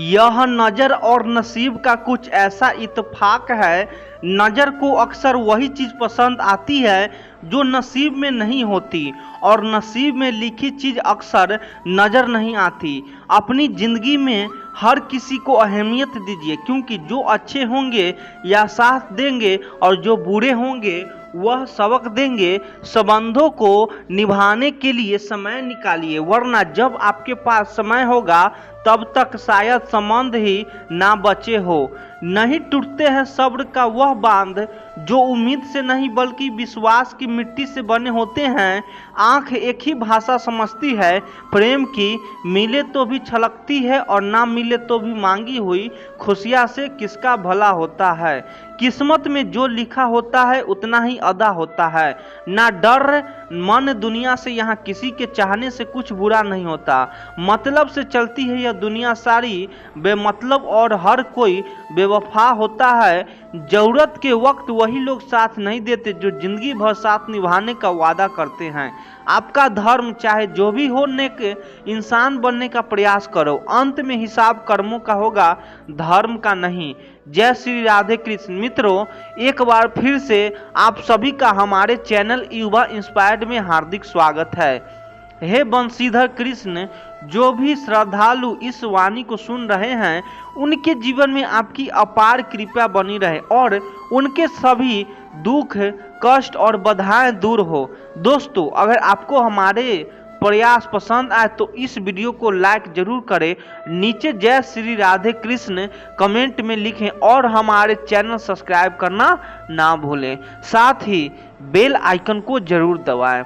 यह नज़र और नसीब का कुछ ऐसा इत्तेफाक है। नज़र को अक्सर वही चीज़ पसंद आती है जो नसीब में नहीं होती, और नसीब में लिखी चीज़ अक्सर नज़र नहीं आती। अपनी ज़िंदगी में हर किसी को अहमियत दीजिए, क्योंकि जो अच्छे होंगे या साथ देंगे और जो बुरे होंगे वह सबक देंगे। संबंधों को निभाने के लिए समय निकालिए, वरना जब आपके पास समय होगा तब तक शायद संबंध ही ना बचे हो। नहीं टूटते हैं सब्र का वह बांध जो उम्मीद से नहीं बल्कि विश्वास की मिट्टी से बने होते हैं। आंख एक ही भाषा समझती है प्रेम की, मिले तो भी छलकती है और ना मिले तो भी मांगी हुई खुशियाँ से किसका भला होता है। किस्मत में जो लिखा होता है उतना ही अदा होता है। ना डर मन दुनिया से, यहाँ किसी के चाहने से कुछ बुरा नहीं होता। मतलब से चलती है यह दुनिया सारी बेमतलब, और हर कोई बेवफा होता है। ज़रूरत के वक्त वही लोग साथ नहीं देते जो जिंदगी भर साथ निभाने का वादा करते हैं। आपका धर्म चाहे जो भी हो, नेक इंसान बनने का प्रयास करो। अंत में हिसाब कर्मों का होगा, धर्म का नहीं। जय श्री राधे कृष्ण। मित्रों, एक बार फिर से आप सभी का हमारे चैनल युवा इंस्पायर्ड में हार्दिक स्वागत है। हे बंशीधर कृष्ण, जो भी श्रद्धालु इस वाणी को सुन रहे हैं उनके जीवन में आपकी अपार कृपा बनी रहे और उनके सभी दुख कष्ट और बाधाएं दूर हो। दोस्तों, अगर आपको हमारे प्रयास पसंद आए तो इस वीडियो को लाइक जरूर करें, नीचे जय श्री राधे कृष्ण कमेंट में लिखें और हमारे चैनल सब्सक्राइब करना ना भूलें। साथ ही बेल आइकन को जरूर दबाएं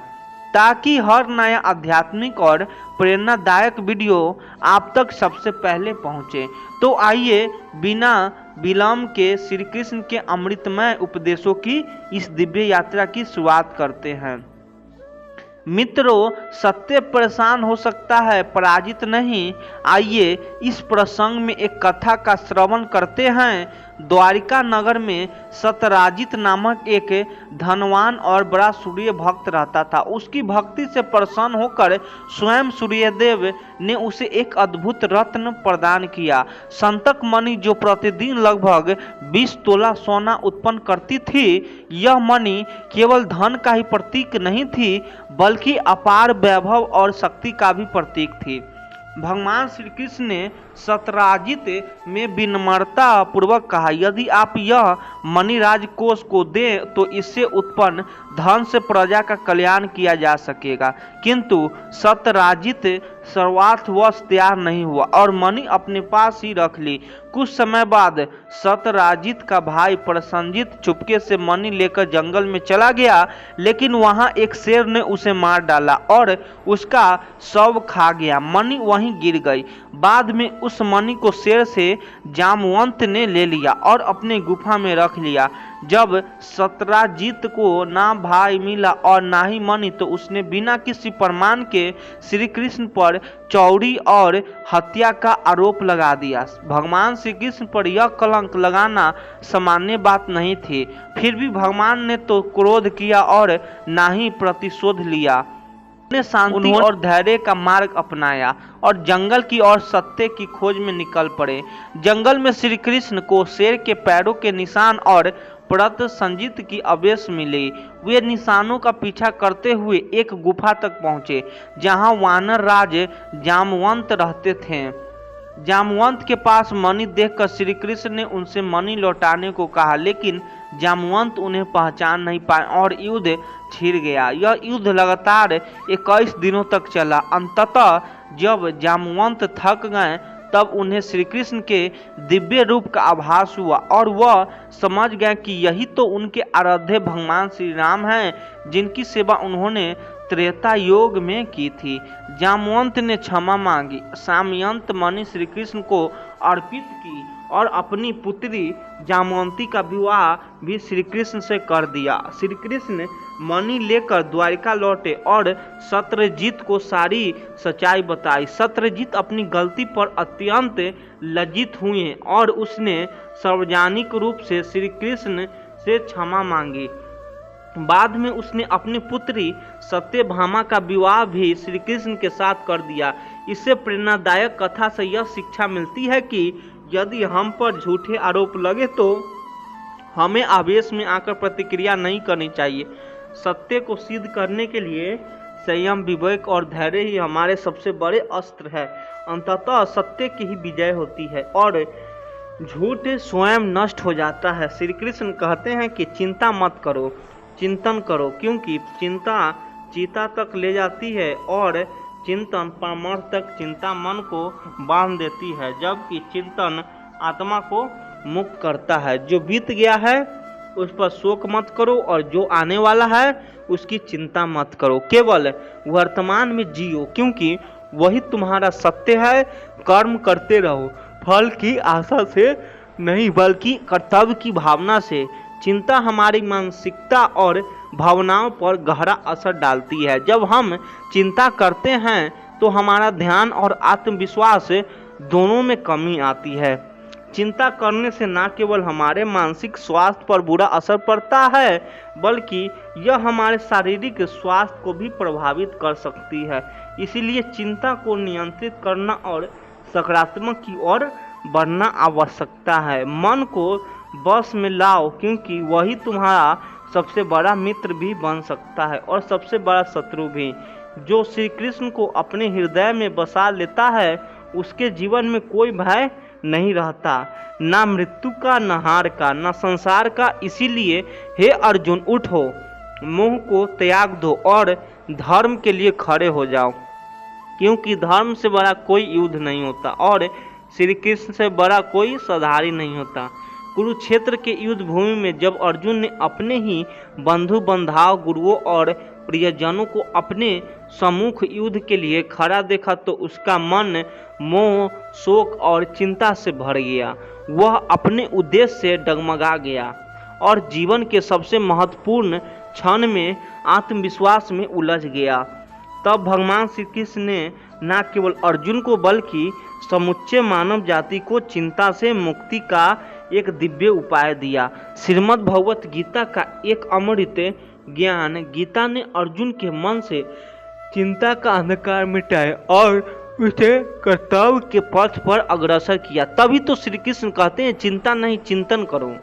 ताकि हर नया आध्यात्मिक और प्रेरणादायक वीडियो आप तक सबसे पहले पहुंचे। तो आइए बिना विलंब के श्री कृष्ण के अमृतमय उपदेशों की इस दिव्य यात्रा की शुरुआत करते हैं। मित्रों, सत्य परेशान हो सकता है, पराजित नहीं। आइए इस प्रसंग में एक कथा का श्रवण करते हैं। द्वारिका नगर में सत्यराजित नामक एक धनवान और बड़ा सूर्य भक्त रहता था। उसकी भक्ति से प्रसन्न होकर स्वयं सूर्यदेव ने उसे एक अद्भुत रत्न प्रदान किया, संतक मणि, जो प्रतिदिन लगभग 20 तोला सोना उत्पन्न करती थी। यह मणि केवल धन का ही प्रतीक नहीं थी बल्कि अपार वैभव और शक्ति का भी प्रतीक थी। भगवान श्री कृष्ण ने सत्यराजित में विनम्रता पूर्वक कहा, यदि आप यह मणि राजकोष को दें तो इससे उत्पन्न धन से प्रजा का कल्याण किया जा सकेगा। किंतु सत्यराजित सर्वार्थवश तैयार नहीं हुआ और मणि अपने पास ही रख ली। कुछ समय बाद सत्यराजित का भाई प्रसन्नजित चुपके से मणि लेकर जंगल में चला गया, लेकिन वहां एक शेर ने उसे मार डाला और उसका शव खा गया। मणि वहीं गिर गई। बाद में उस मणि को शेर से जामवंत ने ले लिया और अपने गुफा में रख लिया। जब सत्यराजित को ना भाई मिला और ना ही मणि, तो उसने बिना किसी प्रमाण के श्री कृष्ण पर चोरी और हत्या का आरोप लगा दिया। भगवान श्री कृष्ण पर यह कलंक लगाना सामान्य बात नहीं थी, फिर भी भगवान ने तो क्रोध किया और ना ही प्रतिशोध लिया। उन्होंने शांति और धैर्य का मार्ग अपनाया और जंगल की ओर सत्य की खोज में निकल पड़े। जंगल में श्री कृष्ण को शेर के पैरों के निशान और प्रसन्नजित की अवशेष मिले। वे निशानों का पीछा करते हुए एक गुफा तक पहुंचे जहां वानर राज जामवंत रहते थे। जामवंत के पास मणि देखकर श्री कृष्ण ने उनसे मणि लौटाने को कहा, लेकिन जामवंत उन्हें पहचान नहीं पाए और युद्ध छिड़ गया। यह युद्ध लगातार 21 दिनों तक चला। अंततः जब जामवंत थक गए तब उन्हें श्री कृष्ण के दिव्य रूप का आभास हुआ और वह समझ गए कि यही तो उनके आराध्य भगवान श्री राम हैं, जिनकी सेवा उन्होंने त्रेता योग में की थी। जामवंत ने क्षमा मांगी, सामयंत मणि श्री कृष्ण को अर्पित की और अपनी पुत्री जामवंती का विवाह भी श्री कृष्ण से कर दिया। श्री कृष्ण मणि लेकर द्वारिका लौटे और सत्यजित को सारी सच्चाई बताई। सत्यजित अपनी गलती पर अत्यंत लज्जित हुए और उसने सार्वजनिक रूप से श्री कृष्ण से क्षमा मांगी। बाद में उसने अपनी पुत्री सत्यभामा का विवाह भी श्री कृष्ण के साथ कर दिया। इससे प्रेरणादायक कथा से यह शिक्षा मिलती है कि यदि हम पर झूठे आरोप लगे तो हमें आवेश में आकर प्रतिक्रिया नहीं करनी चाहिए। सत्य को सिद्ध करने के लिए संयम, विवेक और धैर्य ही हमारे सबसे बड़े अस्त्र है। अंततः सत्य की ही विजय होती है और झूठ स्वयं नष्ट हो जाता है। श्री कृष्ण कहते हैं कि चिंता मत करो, चिंतन करो, क्योंकि चिंता चिता तक ले जाती है और चिंतन परमार्थ तक चिंता मन को बांध देती है, जबकि चिंतन आत्मा को मुक्त करता है। जो बीत गया है उस पर शोक मत करो और जो आने वाला है उसकी चिंता मत करो। केवल वर्तमान में जियो, क्योंकि वही तुम्हारा सत्य है। कर्म करते रहो, फल की आशा से नहीं बल्कि कर्तव्य की भावना से। चिंता हमारी मानसिकता और भावनाओं पर गहरा असर डालती है। जब हम चिंता करते हैं तो हमारा ध्यान और आत्मविश्वास दोनों में कमी आती है। चिंता करने से न केवल हमारे मानसिक स्वास्थ्य पर बुरा असर पड़ता है, बल्कि यह हमारे शारीरिक स्वास्थ्य को भी प्रभावित कर सकती है। इसीलिए चिंता को नियंत्रित करना और सकारात्मक की ओर बढ़ना आवश्यकता है। मन को बस में लाओ, क्योंकि वही तुम्हारा सबसे बड़ा मित्र भी बन सकता है और सबसे बड़ा शत्रु भी। जो श्री कृष्ण को अपने हृदय में बसा लेता है उसके जीवन में कोई भय नहीं रहता, ना मृत्यु का, न हार का, न संसार का। इसीलिए हे अर्जुन, उठो, मोह को त्याग दो और धर्म के लिए खड़े हो जाओ, क्योंकि धर्म से बड़ा कोई युद्ध नहीं होता और श्री कृष्ण से बड़ा कोई सधारी नहीं होता। कुरुक्षेत्र के युद्ध भूमि में जब अर्जुन ने अपने ही बंधु बांधव, गुरुओं और प्रियजनों को अपने सम्मुख युद्ध के लिए खड़ा देखा तो उसका मन मोह, शोक और चिंता से भर गया। वह अपने उद्देश्य से डगमगा गया और जीवन के सबसे महत्वपूर्ण क्षण में आत्मविश्वास में उलझ गया। तब भगवान श्री कृष्ण ने न केवल अर्जुन को बल्कि समुच्चय मानव जाति को चिंता से मुक्ति का एक दिव्य उपाय दिया। श्रीमद् भगवत गीता का एक अमृत ज्ञान गीता ने अर्जुन के मन से चिंता का अंधकार मिटाया और उसे कर्तव्य के पथ पर अग्रसर किया। तभी तो श्री कृष्ण कहते हैं चिंता नहीं, चिंतन करो।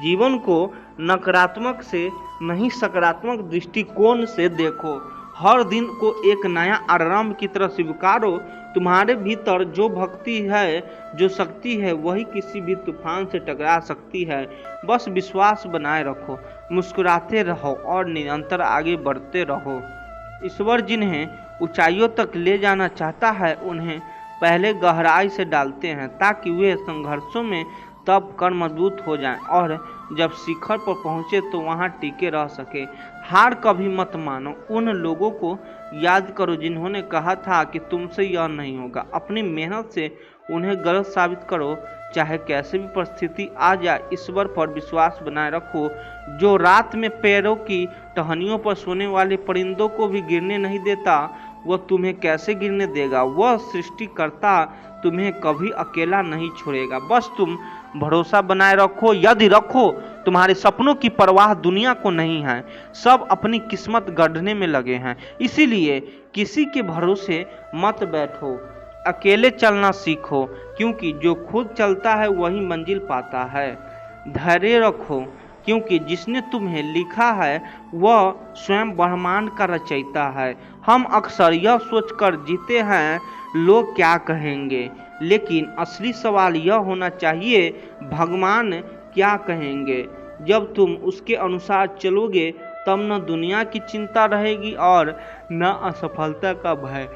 जीवन को नकारात्मक से नहीं सकारात्मक दृष्टिकोण से देखो। हर दिन को एक नया आरंभ की तरह स्वीकारो। तुम्हारे भीतर जो भक्ति है, जो शक्ति है, वही किसी भी तूफान से टकरा सकती है। बस विश्वास बनाए रखो, मुस्कुराते रहो और निरंतर आगे बढ़ते रहो। ईश्वर जिन्हें ऊंचाइयों तक ले जाना चाहता है उन्हें पहले गहराई से डालते हैं, ताकि वे संघर्षों में तब कर मजबूत हो जाएं और जब शिखर पर पहुंचे तो वहां टिके रह सके। हार कभी मत मानो। उन लोगों को याद करो जिन्होंने कहा था कि तुमसे यह नहीं होगा। अपनी मेहनत से उन्हें गलत साबित करो, चाहे कैसे भी परिस्थिति आ जाए। ईश्वर पर विश्वास बनाए रखो। जो रात में पैरों की टहनियों पर सोने वाले परिंदों को भी गिरने नहीं देता, वह तुम्हें कैसे गिरने देगा। वह सृष्टिकर्ता तुम्हें कभी अकेला नहीं छोड़ेगा। बस तुम भरोसा बनाए रखो। यदि रखो, तुम्हारे सपनों की परवाह दुनिया को नहीं है। सब अपनी किस्मत गढ़ने में लगे हैं। इसीलिए किसी के भरोसे मत बैठो, अकेले चलना सीखो, क्योंकि जो खुद चलता है वही मंजिल पाता है। धैर्य रखो, क्योंकि जिसने तुम्हें लिखा है वह स्वयं ब्रह्मांड का रचयिता है। हम अक्सर यह सोचकर जीते हैं लोग क्या कहेंगे, लेकिन असली सवाल यह होना चाहिए भगवान क्या कहेंगे। जब तुम उसके अनुसार चलोगे तब न दुनिया की चिंता रहेगी और न असफलता का भय।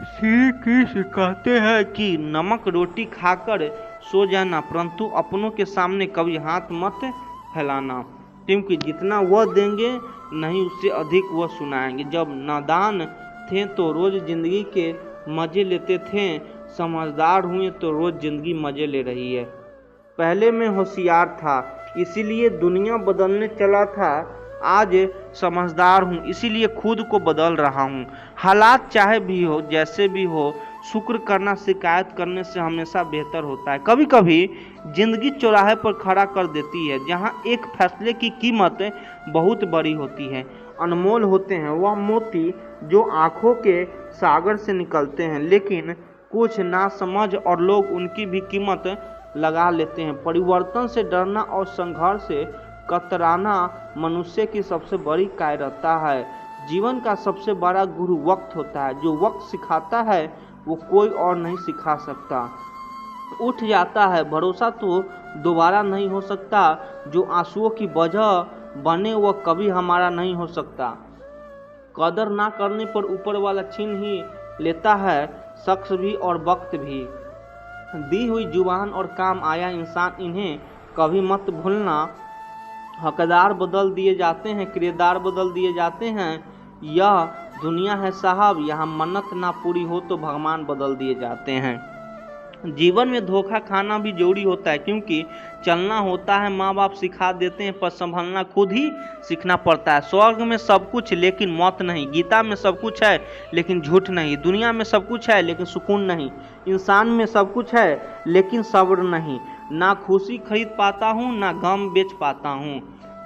श्री कृष्ण कहते हैं कि नमक रोटी खाकर सो जाना, परंतु अपनों के सामने कभी हाथ मत फैलाना, क्योंकि जितना वह देंगे नहीं उससे अधिक वह सुनाएंगे। जब नादान थे तो रोज जिंदगी के मजे लेते थे, समझदार हुए तो रोज जिंदगी मजे ले रही है। पहले मैं होशियार था इसीलिए दुनिया बदलने चला था, आज समझदार हूँ इसीलिए खुद को बदल रहा हूँ। हालात चाहे भी हो, जैसे भी हो, शुक्र करना शिकायत करने से हमेशा बेहतर होता है। कभी कभी जिंदगी चौराहे पर खड़ा कर देती है, जहाँ एक फैसले की कीमत बहुत बड़ी होती है। अनमोल होते हैं, वह मोती जो आंखों के सागर से निकलते हैं, लेकिन कुछ नासमझ और लोग उनकी भी कीमत लगा लेते हैं। परिवर्तन से डरना और संघर्ष से कतराना मनुष्य की सबसे बड़ी कायरता है। जीवन का सबसे बड़ा गुरु वक्त होता है। जो वक्त सिखाता है वो कोई और नहीं सिखा सकता। उठ जाता है, भरोसा तो दोबारा नहीं हो सकता। जो आंसुओं की वजह बने वह कभी हमारा नहीं हो सकता। कदर ना करने पर ऊपर वाला छीन ही लेता है, शख्स भी और वक्त भी। दी हुई जुबान और काम आया इंसान, इन्हें कभी मत भूलना। हकदार बदल दिए जाते हैं, किरदार बदल दिए जाते हैं। यह दुनिया है साहब, यहाँ मन्नत ना पूरी हो तो भगवान बदल दिए जाते हैं। जीवन में धोखा खाना भी जरूरी होता है, क्योंकि चलना होता है माँ बाप सिखा देते हैं, पर संभलना खुद ही सीखना पड़ता है। स्वर्ग में सब कुछ लेकिन मौत नहीं, गीता में सब कुछ है लेकिन झूठ नहीं, दुनिया में सब कुछ है लेकिन सुकून नहीं, इंसान में सब कुछ है लेकिन सब्र नहीं। ना खुशी खरीद पाता हूँ ना गम बेच पाता हूँ,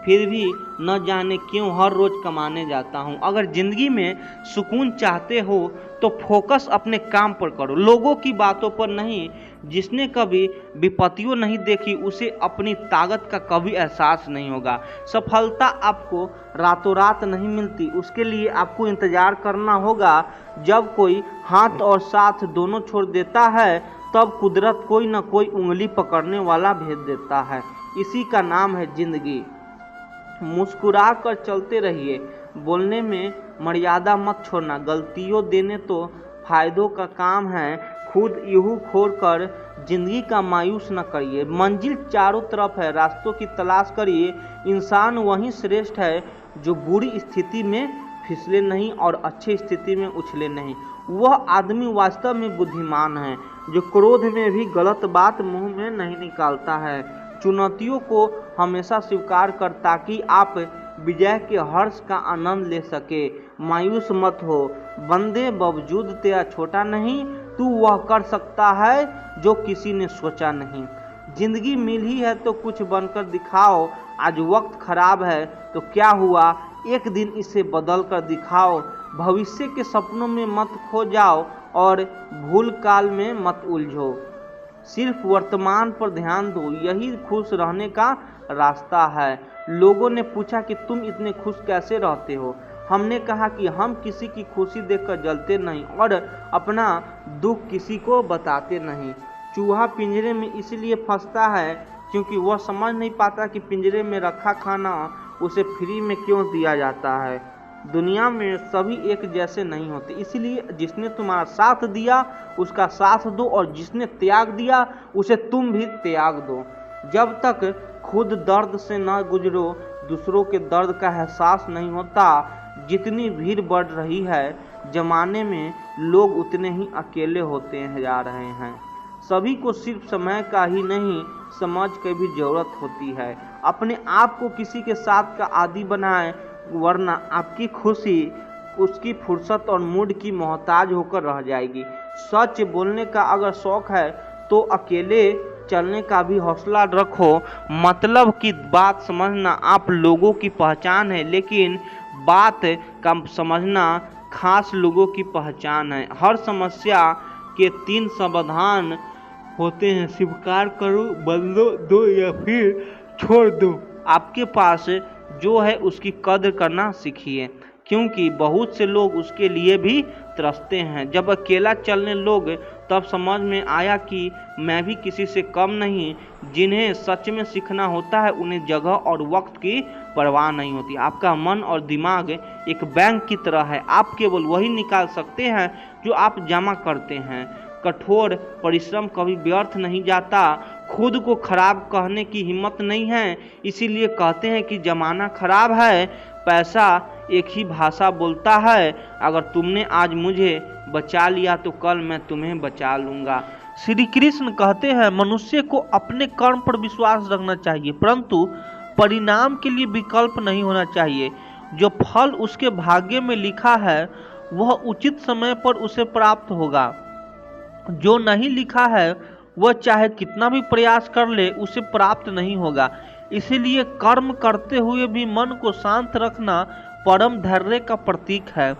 फिर भी न जाने क्यों हर रोज कमाने जाता हूँ। अगर जिंदगी में सुकून चाहते हो तो फोकस अपने काम पर करो, लोगों की बातों पर नहीं। जिसने कभी विपत्तियों नहीं देखी उसे अपनी ताकत का कभी एहसास नहीं होगा। सफलता आपको रातों रात नहीं मिलती, उसके लिए आपको इंतजार करना होगा। जब कोई हाथ और साथ दोनों छोड़ देता है तब कुदरत कोई न कोई उंगली पकड़ने वाला भेज देता है। इसी का नाम है जिंदगी। मुस्कुरा कर चलते रहिए, बोलने में मर्यादा मत छोड़ना। गलतियों देने तो फायदों का काम है, खुद यूं खोल कर जिंदगी का मायूस न करिए। मंजिल चारों तरफ है, रास्तों की तलाश करिए। इंसान वही श्रेष्ठ है जो बुरी स्थिति में फिसले नहीं और अच्छी स्थिति में उछले नहीं। वह आदमी वास्तव में बुद्धिमान है जो क्रोध में भी गलत बात मुंह में नहीं निकालता है। चुनौतियों को हमेशा स्वीकार कर ताकि आप विजय के हर्ष का आनंद ले सके। मायूस मत हो, बंदे बावजूद तेरा छोटा नहीं, तू वह कर सकता है जो किसी ने सोचा नहीं। जिंदगी मिल ही है तो कुछ बनकर दिखाओ। आज वक्त खराब है तो क्या हुआ, एक दिन इसे बदल कर दिखाओ। भविष्य के सपनों में मत खो जाओ और भूल काल में मत उलझो। सिर्फ वर्तमान पर ध्यान दो, यही खुश रहने का रास्ता है। लोगों ने पूछा कि तुम इतने खुश कैसे रहते हो। हमने कहा कि हम किसी की खुशी देखकर जलते नहीं और अपना दुख किसी को बताते नहीं। चूहा पिंजरे में इसलिए फंसता है क्योंकि वह समझ नहीं पाता कि पिंजरे में रखा खाना उसे फ्री में क्यों दिया जाता है। दुनिया में सभी एक जैसे नहीं होते, इसलिए जिसने तुम्हारा साथ दिया उसका साथ दो और जिसने त्याग दिया उसे तुम भी त्याग दो। जब तक खुद दर्द से न गुजरो दूसरों के दर्द का एहसास नहीं होता। जितनी भीड़ बढ़ रही है जमाने में लोग उतने ही अकेले होते जा रहे हैं। सभी को सिर्फ समय का ही नहीं समझ की भी जरूरत होती है। अपने आप को किसी के साथ का आदी बनाएं, वरना आपकी खुशी उसकी फुर्सत और मूड की मोहताज होकर रह जाएगी। सच बोलने का अगर शौक है तो अकेले चलने का भी हौसला रखो। मतलब की बात समझना आप लोगों की पहचान है, लेकिन बात का समझना खास लोगों की पहचान है। हर समस्या के 3 समाधान होते हैं, स्वीकार करो, बदलो दो या फिर छोड़ दो। आपके पास जो है उसकी कदर करना सीखिए, क्योंकि बहुत से लोग उसके लिए भी तरसते हैं। जब अकेला चलने लोग तब समझ में आया कि मैं भी किसी से कम नहीं। जिन्हें सच में सीखना होता है उन्हें जगह और वक्त की परवाह नहीं होती। आपका मन और दिमाग एक बैंक की तरह है, आप केवल वही निकाल सकते हैं जो आप जमा करते हैं। कठोर परिश्रम कभी व्यर्थ नहीं जाता। खुद को खराब कहने की हिम्मत नहीं है, इसीलिए कहते हैं कि जमाना खराब है, पैसा एक ही भाषा बोलता है। अगर तुमने आज मुझे बचा लिया तो कल मैं तुम्हें बचा लूँगा। श्री कृष्ण कहते हैं मनुष्य को अपने कर्म पर विश्वास रखना चाहिए, परंतु परिणाम के लिए विकल्प नहीं होना चाहिए। जो फल उसके भाग्य में लिखा है वह उचित समय पर उसे प्राप्त होगा। जो नहीं लिखा है वह चाहे कितना भी प्रयास कर ले उसे प्राप्त नहीं होगा। इसीलिए कर्म करते हुए भी मन को शांत रखना, परम धैर्य का प्रतीक है।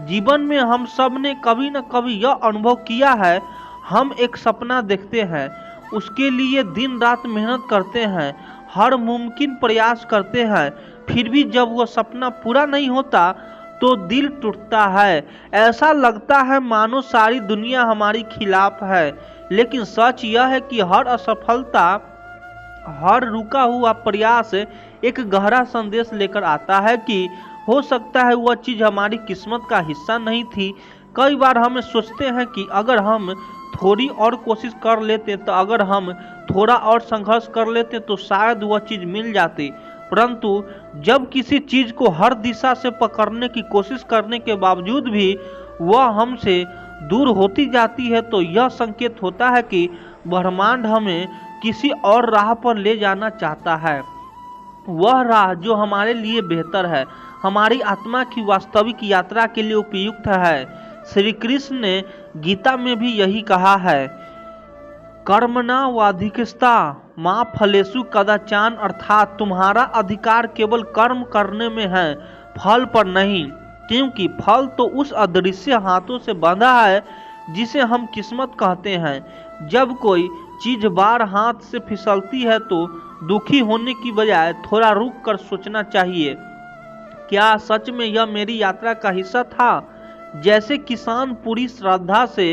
जीवन में हम सब ने कभी न कभी यह अनुभव किया है, हम एक सपना देखते हैं, उसके लिए दिन रात मेहनत करते हैं, हर मुमकिन प्रयास करते हैं, फिर भी जब वह सपना पूरा नहीं होता तो दिल टूटता है। ऐसा लगता है मानो सारी दुनिया हमारी खिलाफ है। लेकिन सच यह है कि हर असफलता, हर रुका हुआ प्रयास एक गहरा संदेश लेकर आता है कि हो सकता है वह चीज़ हमारी किस्मत का हिस्सा नहीं थी। कई बार हम सोचते हैं कि अगर हम थोड़ी और कोशिश कर लेते, तो अगर हम थोड़ा और संघर्ष कर लेते तो शायद वह चीज़ मिल जाती। परंतु जब किसी चीज़ को हर दिशा से पकड़ने की कोशिश करने के बावजूद भी वह हमसे दूर होती जाती है, तो यह संकेत होता है कि ब्रह्मांड हमें किसी और राह पर ले जाना चाहता है। वह राह जो हमारे लिए बेहतर है, हमारी आत्मा की वास्तविक यात्रा के लिए उपयुक्त है। श्री कृष्ण ने गीता में भी यही कहा है, कर्मणा वाधिकस्ता मां फलेषु कदाचान, अर्थात तुम्हारा अधिकार केवल कर्म करने में है, फल पर नहीं। क्योंकि फल तो उस अदृश्य हाथों से बंधा है जिसे हम किस्मत कहते हैं। जब कोई चीज बार हाथ से फिसलती है तो दुखी होने की बजाय थोड़ा रुक कर सोचना चाहिए, क्या सच में यह मेरी यात्रा का हिस्सा था। जैसे किसान पूरी श्रद्धा से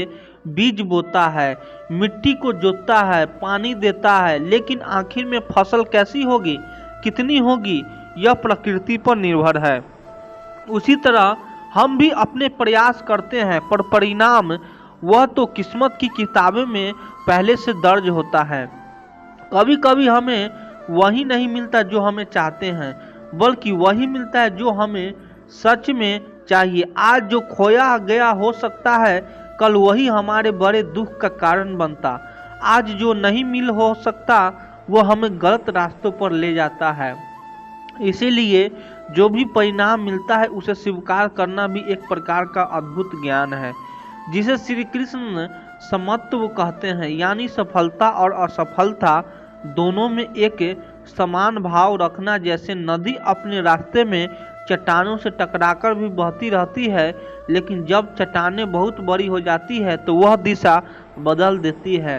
बीज बोता है, मिट्टी को जोतता है, पानी देता है, लेकिन आखिर में फसल कैसी होगी, कितनी होगी, यह प्रकृति पर निर्भर है। उसी तरह हम भी अपने प्रयास करते हैं, पर परिणाम वह तो किस्मत की किताबें में पहले से दर्ज होता है। कभी कभी हमें वही नहीं मिलता जो हमें चाहते हैं, बल्कि वही मिलता है जो हमें सच में चाहिए। आज जो खोया गया हो सकता है कल वही हमारे बड़े दुख का कारण बनता। आज जो नहीं मिल हो सकता वो हमें गलत रास्तों पर ले जाता है। इसीलिए जो भी परिणाम मिलता है उसे स्वीकार करना भी एक प्रकार का अद्भुत ज्ञान है, जिसे श्री कृष्ण समत्व कहते हैं। यानी सफलता और असफलता दोनों में एक समान भाव रखना। जैसे नदी अपने रास्ते में चट्टानों से टकराकर भी बहती रहती है, लेकिन जब चट्टानें बहुत बड़ी हो जाती है तो वह दिशा बदल देती है।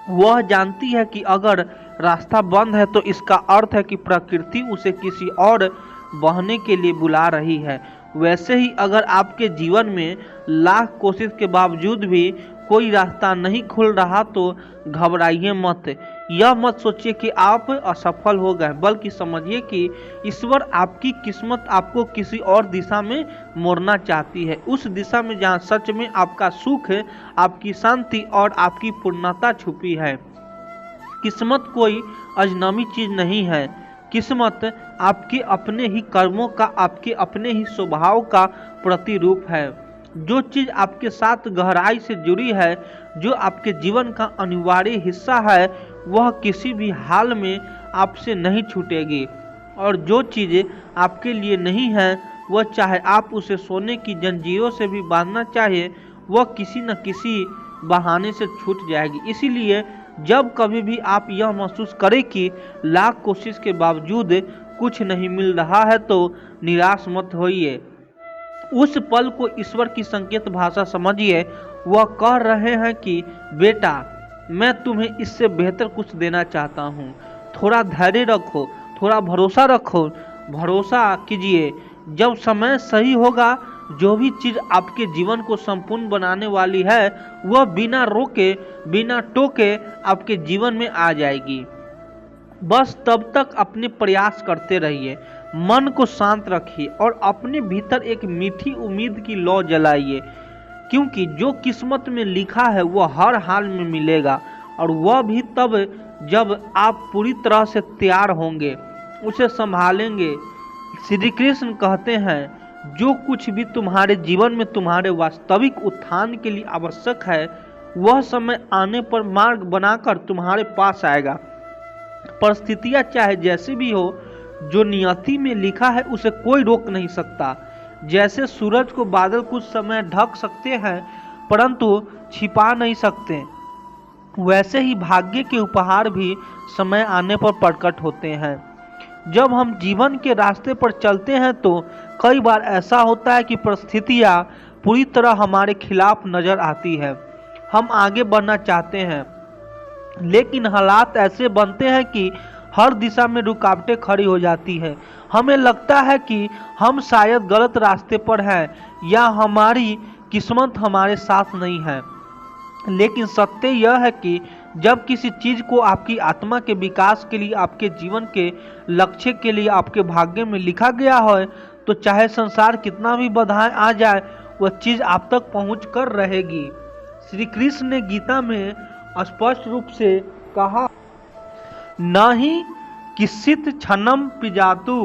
वह जानती है कि अगर रास्ता बंद है तो इसका अर्थ है कि प्रकृति उसे किसी और बहने के लिए बुला रही है। वैसे ही अगर आपके जीवन में लाख कोशिश के बावजूद भी कोई रास्ता नहीं खुल रहा तो घबराइए मत। यह मत सोचिए कि आप असफल हो गए, बल्कि समझिए कि ईश्वर आपकी किस्मत आपको किसी और दिशा में मोड़ना चाहती है, उस दिशा में जहाँ सच में आपका सुख है, आपकी शांति और आपकी पूर्णता छुपी है। किस्मत कोई अजनबी चीज नहीं है। किस्मत आपके अपने ही कर्मों का, आपके अपने ही स्वभाव का प्रतिरूप है। जो चीज आपके साथ गहराई से जुड़ी है, जो आपके जीवन का अनिवार्य हिस्सा है, वह किसी भी हाल में आपसे नहीं छूटेगी। और जो चीज़ आपके लिए नहीं है, वह चाहे आप उसे सोने की जंजीरों से भी बांधना चाहे, वह किसी न किसी बहाने से छूट जाएगी। इसीलिए जब कभी भी आप यह महसूस करें कि लाख कोशिश के बावजूद कुछ नहीं मिल रहा है, तो निराश मत होइए। उस पल को ईश्वर की संकेत भाषा समझिए। वह कह रहे हैं कि बेटा, मैं तुम्हें इससे बेहतर कुछ देना चाहता हूँ। थोड़ा धैर्य रखो, थोड़ा भरोसा रखो, भरोसा कीजिए। जब समय सही होगा, जो भी चीज़ आपके जीवन को संपूर्ण बनाने वाली है, वह बिना रोके, बिना टोके आपके जीवन में आ जाएगी। बस तब तक अपने प्रयास करते रहिए, मन को शांत रखिए और अपने भीतर एक मीठी उम्मीद की लौ जलाइए, क्योंकि जो किस्मत में लिखा है वह हर हाल में मिलेगा, और वह भी तब जब आप पूरी तरह से तैयार होंगे, उसे संभालेंगे। श्री कृष्ण कहते हैं, जो कुछ भी तुम्हारे जीवन में तुम्हारे वास्तविक उत्थान के लिए आवश्यक है, वह समय आने पर मार्ग बनाकर तुम्हारे पास आएगा। परिस्थितियां चाहे जैसी भी हो, जो नियति में लिखा है उसे कोई रोक नहीं सकता। जैसे सूरज को बादल कुछ समय ढक सकते हैं परंतु छिपा नहीं सकते, वैसे ही भाग्य के उपहार भी समय आने पर प्रकट होते हैं। जब हम जीवन के रास्ते पर चलते हैं तो कई बार ऐसा होता है कि परिस्थितियाँ पूरी तरह हमारे खिलाफ नजर आती है। हम आगे बढ़ना चाहते हैं लेकिन हालात ऐसे बनते हैं कि हर दिशा में रुकावटें खड़ी हो जाती है। हमें लगता है कि हम शायद गलत रास्ते पर हैं या हमारी किस्मत हमारे साथ नहीं है। लेकिन सत्य यह है कि जब किसी चीज को आपकी आत्मा के विकास के लिए, आपके जीवन के लक्ष्य के लिए, आपके भाग्य में लिखा गया है तो चाहे संसार कितना भी बाधाएं आ जाए वह चीज आप तक पहुंच कर रहेगी। श्री कृष्ण ने गीता में स्पष्ट रूप से कहा, न ही किसित क्षणम पिजातु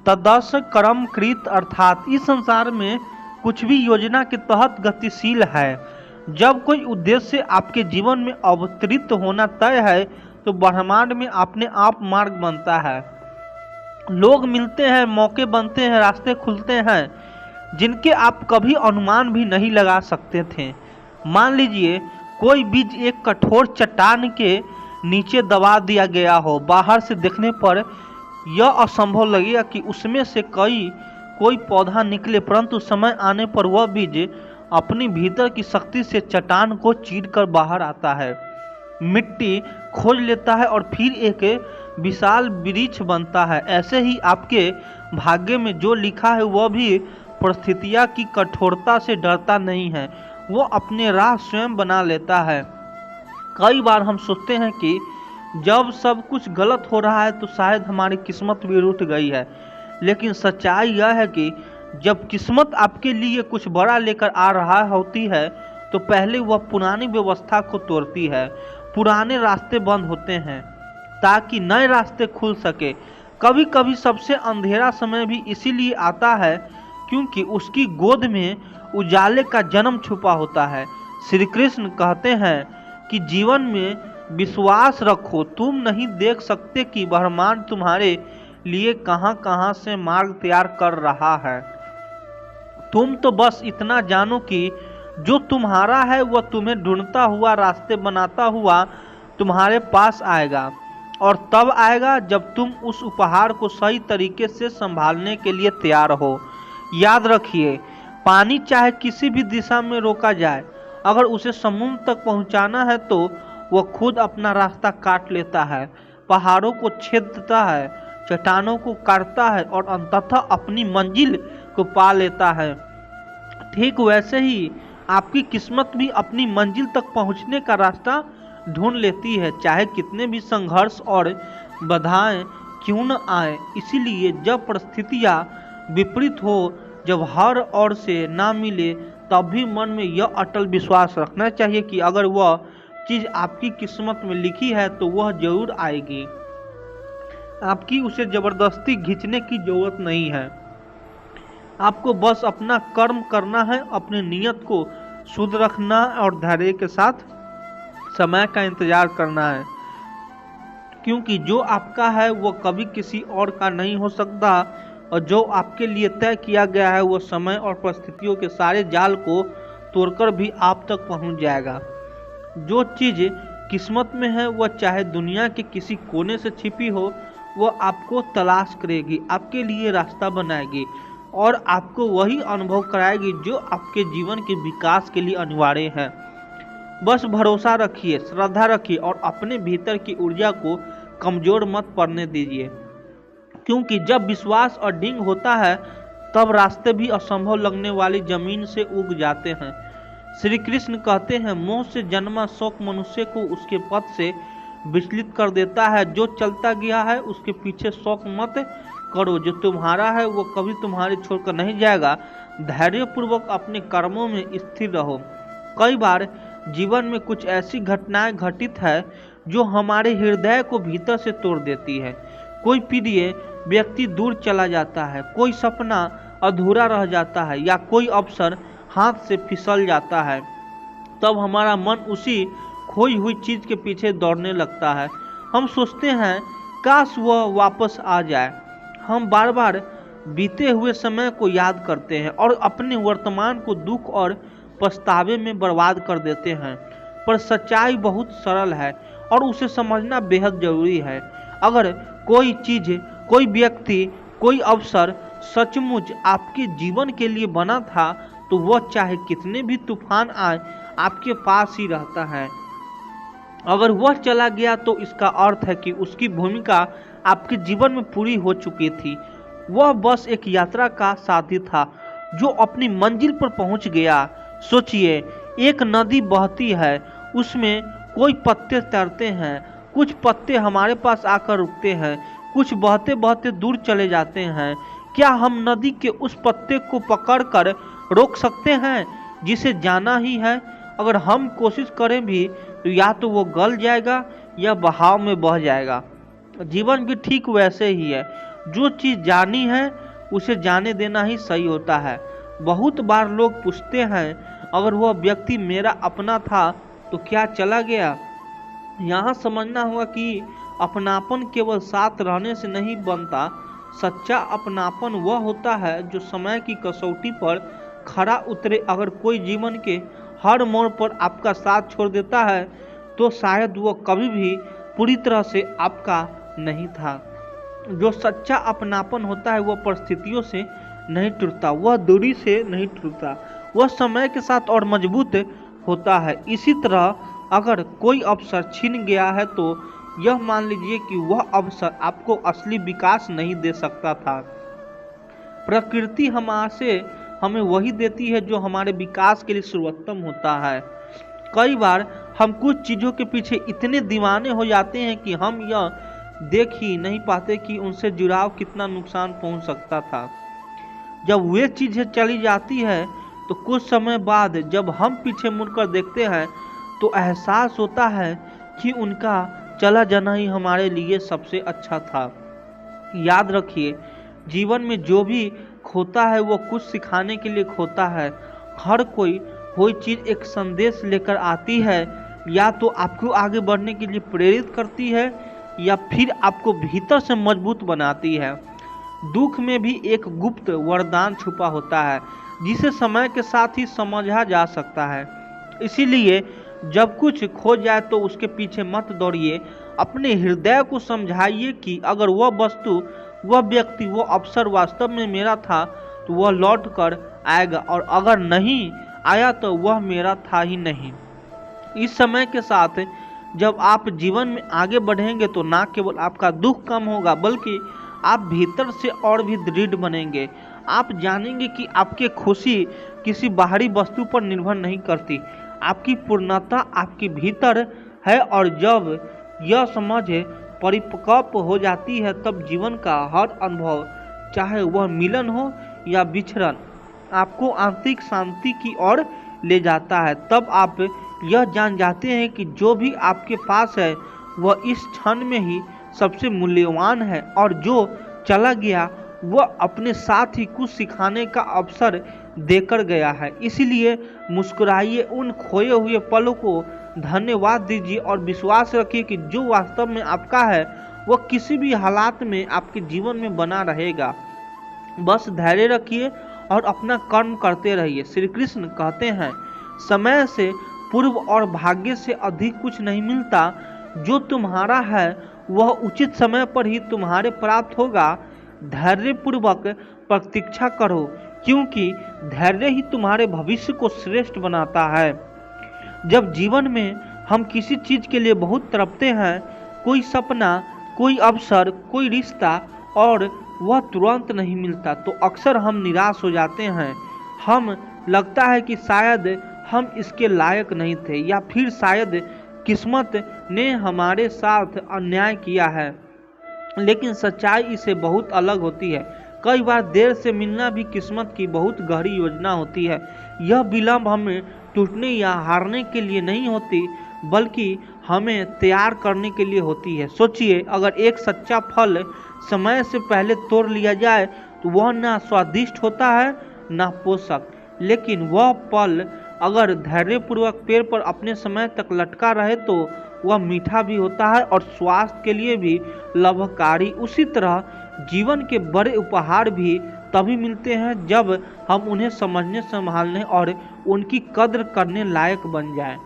तदस कर्म कृत, अर्थात इस संसार में कुछ भी योजना के तहत गतिशील है। जब कोई उद्देश्य आपके जीवन में अवतरित होना तय है तो ब्रह्मांड में अपने आप मार्ग बनता है। लोग मिलते हैं, मौके बनते हैं, रास्ते खुलते हैं जिनके आप कभी अनुमान भी नहीं लगा सकते थे। मान लीजिए कोई बीज एक कठोर चट्टान के नीचे दबा दिया गया हो। बाहर से देखने पर यह असंभव लगेगा कि उसमें से कोई पौधा निकले, परंतु समय आने पर वह बीज अपनी भीतर की शक्ति से चट्टान को चीरकर बाहर आता है, मिट्टी खोज लेता है और फिर एक विशाल वृक्ष बनता है। ऐसे ही आपके भाग्य में जो लिखा है वह भी परिस्थितियां की कठोरता से डरता नहीं है, वो अपने राह स्वयं बना लेता है। कई बार हम सोचते हैं कि जब सब कुछ गलत हो रहा है तो शायद हमारी किस्मत भी रूठ गई है, लेकिन सच्चाई यह है कि जब किस्मत आपके लिए कुछ बड़ा लेकर आ रहा होती है तो पहले वह पुरानी व्यवस्था को तोड़ती है। पुराने रास्ते बंद होते हैं ताकि नए रास्ते खुल सके। कभी कभी सबसे अंधेरा समय भी इसीलिए आता है क्योंकि उसकी गोद में उजाले का जन्म छुपा होता है। श्री कृष्ण कहते हैं कि जीवन में विश्वास रखो, तुम नहीं देख सकते कि ब्रह्मांड तुम्हारे लिए कहां कहां से मार्ग तैयार कर रहा है। तुम तो बस इतना जानो कि जो तुम्हारा है वह तुम्हें ढूंढता हुआ, रास्ते बनाता हुआ तुम्हारे पास आएगा, और तब आएगा जब तुम उस उपहार को सही तरीके से संभालने के लिए तैयार हो। याद रखिए, पानी चाहे किसी भी दिशा में रोका जाए, अगर उसे समुद्र तक पहुंचाना है तो वह खुद अपना रास्ता काट लेता है, पहाड़ों को छेदता है, चट्टानों को काटता है और अंततः अपनी मंजिल को पा लेता है। ठीक वैसे ही आपकी किस्मत भी अपनी मंजिल तक पहुंचने का रास्ता ढूंढ लेती है, चाहे कितने भी संघर्ष और बाधाएं क्यों न आए। इसीलिए जब परिस्थितियां विपरीत हो, जब हर ओर से ना मिले, तब भी मन में यह अटल विश्वास रखना चाहिए कि अगर वह चीज आपकी किस्मत में लिखी है तो वह जरूर आएगी। आपकी उसे जबरदस्ती खींचने की जरूरत नहीं है। आपको बस अपना कर्म करना है, अपनी नियत को शुद्ध रखना और धैर्य के साथ समय का इंतजार करना है, क्योंकि जो आपका है वह कभी किसी और का नहीं हो सकता, और जो आपके लिए तय किया गया है वह समय और परिस्थितियों के सारे जाल को तोड़कर भी आप तक पहुंच जाएगा। जो चीज़ किस्मत में है वह चाहे दुनिया के किसी कोने से छिपी हो, वह आपको तलाश करेगी, आपके लिए रास्ता बनाएगी और आपको वही अनुभव कराएगी जो आपके जीवन के विकास के लिए अनिवार्य है। बस भरोसा रखिए, श्रद्धा रखिए और अपने भीतर की ऊर्जा को कमजोर मत पड़ने दीजिए, क्योंकि जब विश्वास और डिंग होता है तब रास्ते भी असंभव लगने वाली जमीन से उग जाते हैं। श्री कृष्ण कहते हैं, मोह से जन्मा शौक मनुष्य को उसके पथ से विचलित कर देता है। जो चलता गया है उसके पीछे शौक मत करो, जो तुम्हारा है वो कभी तुम्हारे छोड़कर नहीं जाएगा। धैर्यपूर्वक अपने कर्मों में स्थिर रहो। कई बार जीवन में कुछ ऐसी घटनाएं घटित है जो हमारे हृदय को भीतर से तोड़ देती है। कोई प्रिय व्यक्ति दूर चला जाता है, कोई सपना अधूरा रह जाता है या कोई अवसर हाथ से फिसल जाता है। तब हमारा मन उसी खोई हुई चीज के पीछे दौड़ने लगता है। हम सोचते हैं काश वह वापस आ जाए। हम बार बार बीते हुए समय को याद करते हैं और अपने वर्तमान को दुख और पछतावे में बर्बाद कर देते हैं। पर सच्चाई बहुत सरल है और उसे समझना बेहद जरूरी है। अगर कोई चीज, कोई व्यक्ति, कोई अवसर सचमुच आपके जीवन के लिए बना था तो वह चाहे कितने भी तूफान आए आपके पास ही रहता है। अगर वह चला गया तो इसका अर्थ है कि उसकी भूमिका आपके जीवन में पूरी हो चुकी थी। वह बस एक यात्रा का साथी था जो अपनी मंजिल पर पहुंच गया। सोचिए, एक नदी बहती है, उसमें कोई पत्ते तैरते हैं, कुछ पत्ते हमारे पास आकर रुकते हैं, कुछ बहते बहते दूर चले जाते हैं। क्या हम नदी के उस पत्ते को पकड़कर रोक सकते हैं जिसे जाना ही है? अगर हम कोशिश करें भी तो या तो वो गल जाएगा या बहाव में बह जाएगा। जीवन भी ठीक वैसे ही है, जो चीज़ जानी है उसे जाने देना ही सही होता है। बहुत बार लोग पूछते हैं, अगर वह व्यक्ति मेरा अपना था तो क्या चला गया? यहाँ समझना होगा कि अपनापन केवल साथ रहने से नहीं बनता। सच्चा अपनापन वह होता है जो समय की कसौटी पर खरा उतरे। अगर कोई जीवन के हर मोड़ पर आपका साथ छोड़ देता है तो शायद वह कभी भी पूरी तरह से आपका नहीं था। जो सच्चा अपनापन होता है वह परिस्थितियों से नहीं टूटता, वह दूरी से नहीं टूटता, वह समय के साथ और मजबूत होता है। इसी तरह अगर कोई अवसर छीन गया है तो यह मान लीजिए कि वह अवसर आपको असली विकास नहीं दे सकता था। प्रकृति हमें वही देती है जो हमारे विकास के लिए सर्वोत्तम होता है। कई बार हम कुछ चीज़ों के पीछे इतने दीवाने हो जाते हैं कि हम यह देख ही नहीं पाते कि उनसे जुड़ाव कितना नुकसान पहुंच सकता था। जब वे चीज़ें चली जाती है तो कुछ समय बाद जब हम पीछे मुड़कर देखते हैं तो एहसास होता है कि उनका चला जाना ही हमारे लिए सबसे अच्छा था। याद रखिए, जीवन में जो भी खोता है वो कुछ सिखाने के लिए खोता है। हर कोई चीज़ एक संदेश लेकर आती है, या तो आपको आगे बढ़ने के लिए प्रेरित करती है या फिर आपको भीतर से मजबूत बनाती है। दुख में भी एक गुप्त वरदान छुपा होता है जिसे समय के साथ ही समझा जा सकता है। इसीलिए जब कुछ खो जाए तो उसके पीछे मत दौड़िए। अपने हृदय को समझाइए कि अगर वह वस्तु, वह व्यक्ति, वह अवसर वास्तव में मेरा था तो वह लौट कर आएगा, और अगर नहीं आया तो वह मेरा था ही नहीं। इस समय के साथ जब आप जीवन में आगे बढ़ेंगे तो ना केवल आपका दुख कम होगा बल्कि आप भीतर से और भी दृढ़ बनेंगे। आप जानेंगे कि आपकी खुशी किसी बाहरी वस्तु पर निर्भर नहीं करती, आपकी पूर्णता आपके भीतर है। और जब यह समझ परिपक्व हो जाती है तब जीवन का हर अनुभव, चाहे वह मिलन हो या विछड़न, आपको आंतरिक शांति की ओर ले जाता है। तब आप यह जान जाते हैं कि जो भी आपके पास है वह इस क्षण में ही सबसे मूल्यवान है, और जो चला गया वह अपने साथ ही कुछ सिखाने का अवसर देकर गया है। इसलिए मुस्कुराइए, उन खोए हुए पलों को धन्यवाद दीजिए और विश्वास रखिए कि जो वास्तव में आपका है वह किसी भी हालात में आपके जीवन में बना रहेगा। बस धैर्य रखिए और अपना कर्म करते रहिए। श्री कृष्ण कहते हैं, समय से पूर्व और भाग्य से अधिक कुछ नहीं मिलता। जो तुम्हारा है वह उचित समय पर ही तुम्हारे प्राप्त होगा। धैर्यपूर्वक प्रतीक्षा करो, क्योंकि धैर्य ही तुम्हारे भविष्य को श्रेष्ठ बनाता है। जब जीवन में हम किसी चीज़ के लिए बहुत तड़पते हैं, कोई सपना, कोई अवसर, कोई रिश्ता, और वह तुरंत नहीं मिलता तो अक्सर हम निराश हो जाते हैं। हम लगता है कि शायद हम इसके लायक नहीं थे, या फिर शायद किस्मत ने हमारे साथ अन्याय किया है। लेकिन सच्चाई इससे बहुत अलग होती है। कई बार देर से मिलना भी किस्मत की बहुत गहरी योजना होती है। यह विलंब हमें टूटने या हारने के लिए नहीं होती, बल्कि हमें तैयार करने के लिए होती है। सोचिए, अगर एक सच्चा फल समय से पहले तोड़ लिया जाए तो वह ना स्वादिष्ट होता है ना पोषक, लेकिन वह फल अगर धैर्यपूर्वक पेड़ पर अपने समय तक लटका रहे तो वह मीठा भी होता है और स्वास्थ्य के लिए भी लाभकारी। उसी तरह जीवन के बड़े उपहार भी तभी मिलते हैं जब हम उन्हें समझने, संभालने और उनकी कद्र करने लायक बन जाएं।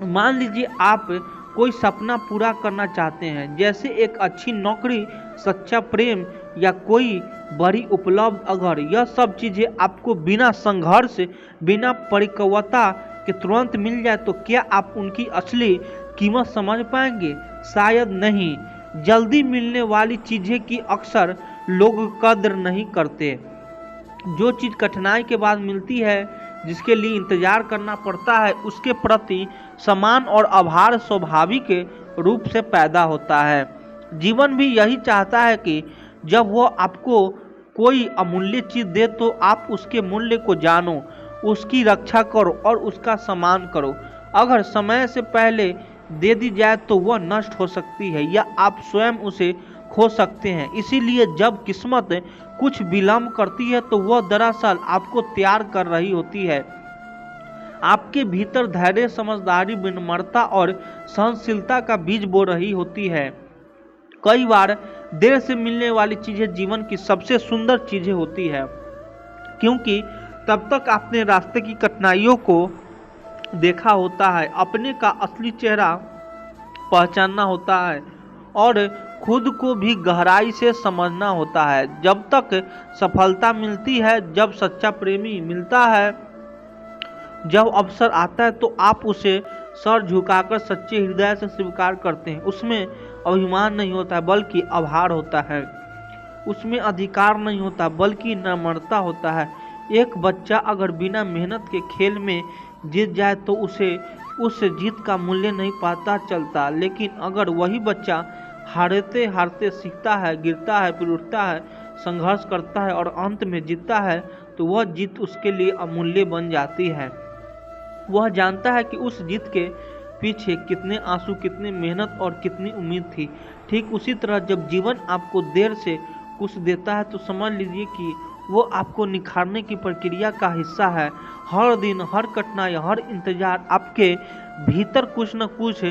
मान लीजिए आप कोई सपना पूरा करना चाहते हैं, जैसे एक अच्छी नौकरी, सच्चा प्रेम या कोई बड़ी उपलब्ध। अगर यह सब चीज़ें आपको बिना संघर्ष, बिना परिपक्वता के तुरंत मिल जाए तो क्या आप उनकी असली कीमत समझ पाएंगे? शायद नहीं। जल्दी मिलने वाली चीज़ें की अक्सर लोग कद्र नहीं करते। जो चीज़ कठिनाई के बाद मिलती है, जिसके लिए इंतजार करना पड़ता है, उसके प्रति सम्मान और आभार स्वाभाविक रूप से पैदा होता है। जीवन भी यही चाहता है कि जब वह आपको कोई अमूल्य चीज़ दे तो आप उसके मूल्य को जानो, उसकी रक्षा करो और उसका सम्मान करो। अगर समय से पहले दे दी जाए तो वह नष्ट हो सकती है या आप स्वयं उसे खो सकते हैं। इसीलिए जब किस्मत कुछ विलंब करती है तो वह दरअसल आपको तैयार कर रही होती है। आपके भीतर धैर्य, समझदारी, विनम्रता और सहनशीलता का बीज बो रही होती है। कई बार देर से मिलने वाली चीज़ें जीवन की सबसे सुंदर चीज़ें होती है, क्योंकि तब तक आपने रास्ते की कठिनाइयों को देखा होता है, अपने का असली चेहरा पहचानना होता है और खुद को भी गहराई से समझना होता है। जब तक सफलता मिलती है, जब सच्चा प्रेमी मिलता है, जब अवसर आता है तो आप उसे सर झुकाकर सच्चे हृदय से स्वीकार करते हैं। उसमें अभिमान नहीं होता है बल्कि आभार होता है, उसमें अधिकार नहीं होता बल्कि नम्रता होता है। एक बच्चा अगर बिना मेहनत के खेल में जीत जाए तो उसे उस जीत का मूल्य नहीं पता चलता, लेकिन अगर वही बच्चा हारते हारते सीखता है, गिरता है, फिर उठता है, संघर्ष करता है और अंत में जीतता है तो वह जीत उसके लिए अमूल्य बन जाती है। वह जानता है कि उस जीत के पीछे कितने आंसू, कितनी मेहनत और कितनी उम्मीद थी। ठीक उसी तरह जब जीवन आपको देर से कुछ देता है तो समझ लीजिए कि वो आपको निखारने की प्रक्रिया का हिस्सा है। हर दिन, हर कठिनाई, हर इंतजार आपके भीतर कुछ न कुछ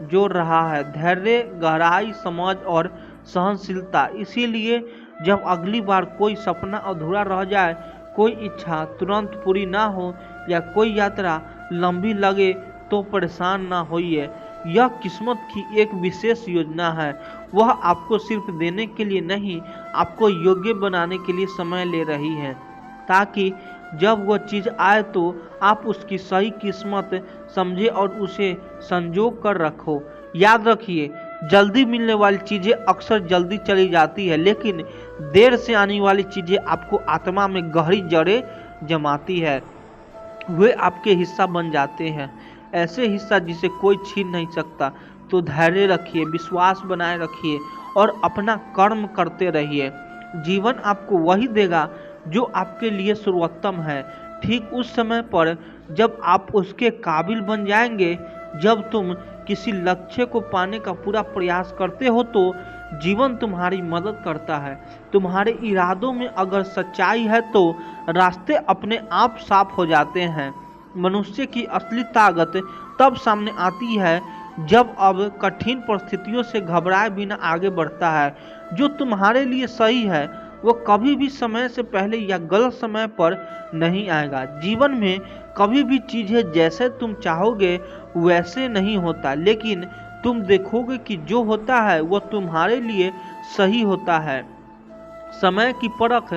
जोड़ रहा है, धैर्य, गहराई, समझ और सहनशीलता। इसीलिए जब अगली बार कोई सपना अधूरा रह जाए, कोई इच्छा तुरंत पूरी ना हो या कोई यात्रा लंबी लगे तो परेशान ना होइए। यह किस्मत की एक विशेष योजना है। वह आपको सिर्फ देने के लिए नहीं, आपको योग्य बनाने के लिए समय ले रही है, ताकि जब वह चीज़ आए तो आप उसकी सही किस्मत समझे और उसे संजो कर रखो। याद रखिए, जल्दी मिलने वाली चीज़ें अक्सर जल्दी चली जाती है, लेकिन देर से आने वाली चीज़ें आपको आत्मा में गहरी जड़ें जमाती है। वे आपके हिस्सा बन जाते हैं, ऐसे हिस्सा जिसे कोई छीन नहीं सकता। तो धैर्य रखिए, विश्वास बनाए रखिए और अपना कर्म करते रहिए। जीवन आपको वही देगा जो आपके लिए सर्वोत्तम है, ठीक उस समय पर जब आप उसके काबिल बन जाएंगे। जब तुम किसी लक्ष्य को पाने का पूरा प्रयास करते हो तो जीवन तुम्हारी मदद करता है। तुम्हारे इरादों में अगर सच्चाई है तो रास्ते अपने आप साफ हो जाते हैं। मनुष्य की असली ताकत तब सामने आती है जब अब कठिन परिस्थितियों से घबराए बिना आगे बढ़ता है। जो तुम्हारे लिए सही है वो कभी भी समय से पहले या गलत समय पर नहीं आएगा। जीवन में कभी भी चीज़ें जैसे तुम चाहोगे वैसे नहीं होता, लेकिन तुम देखोगे कि जो होता है वो तुम्हारे लिए सही होता है। समय की परख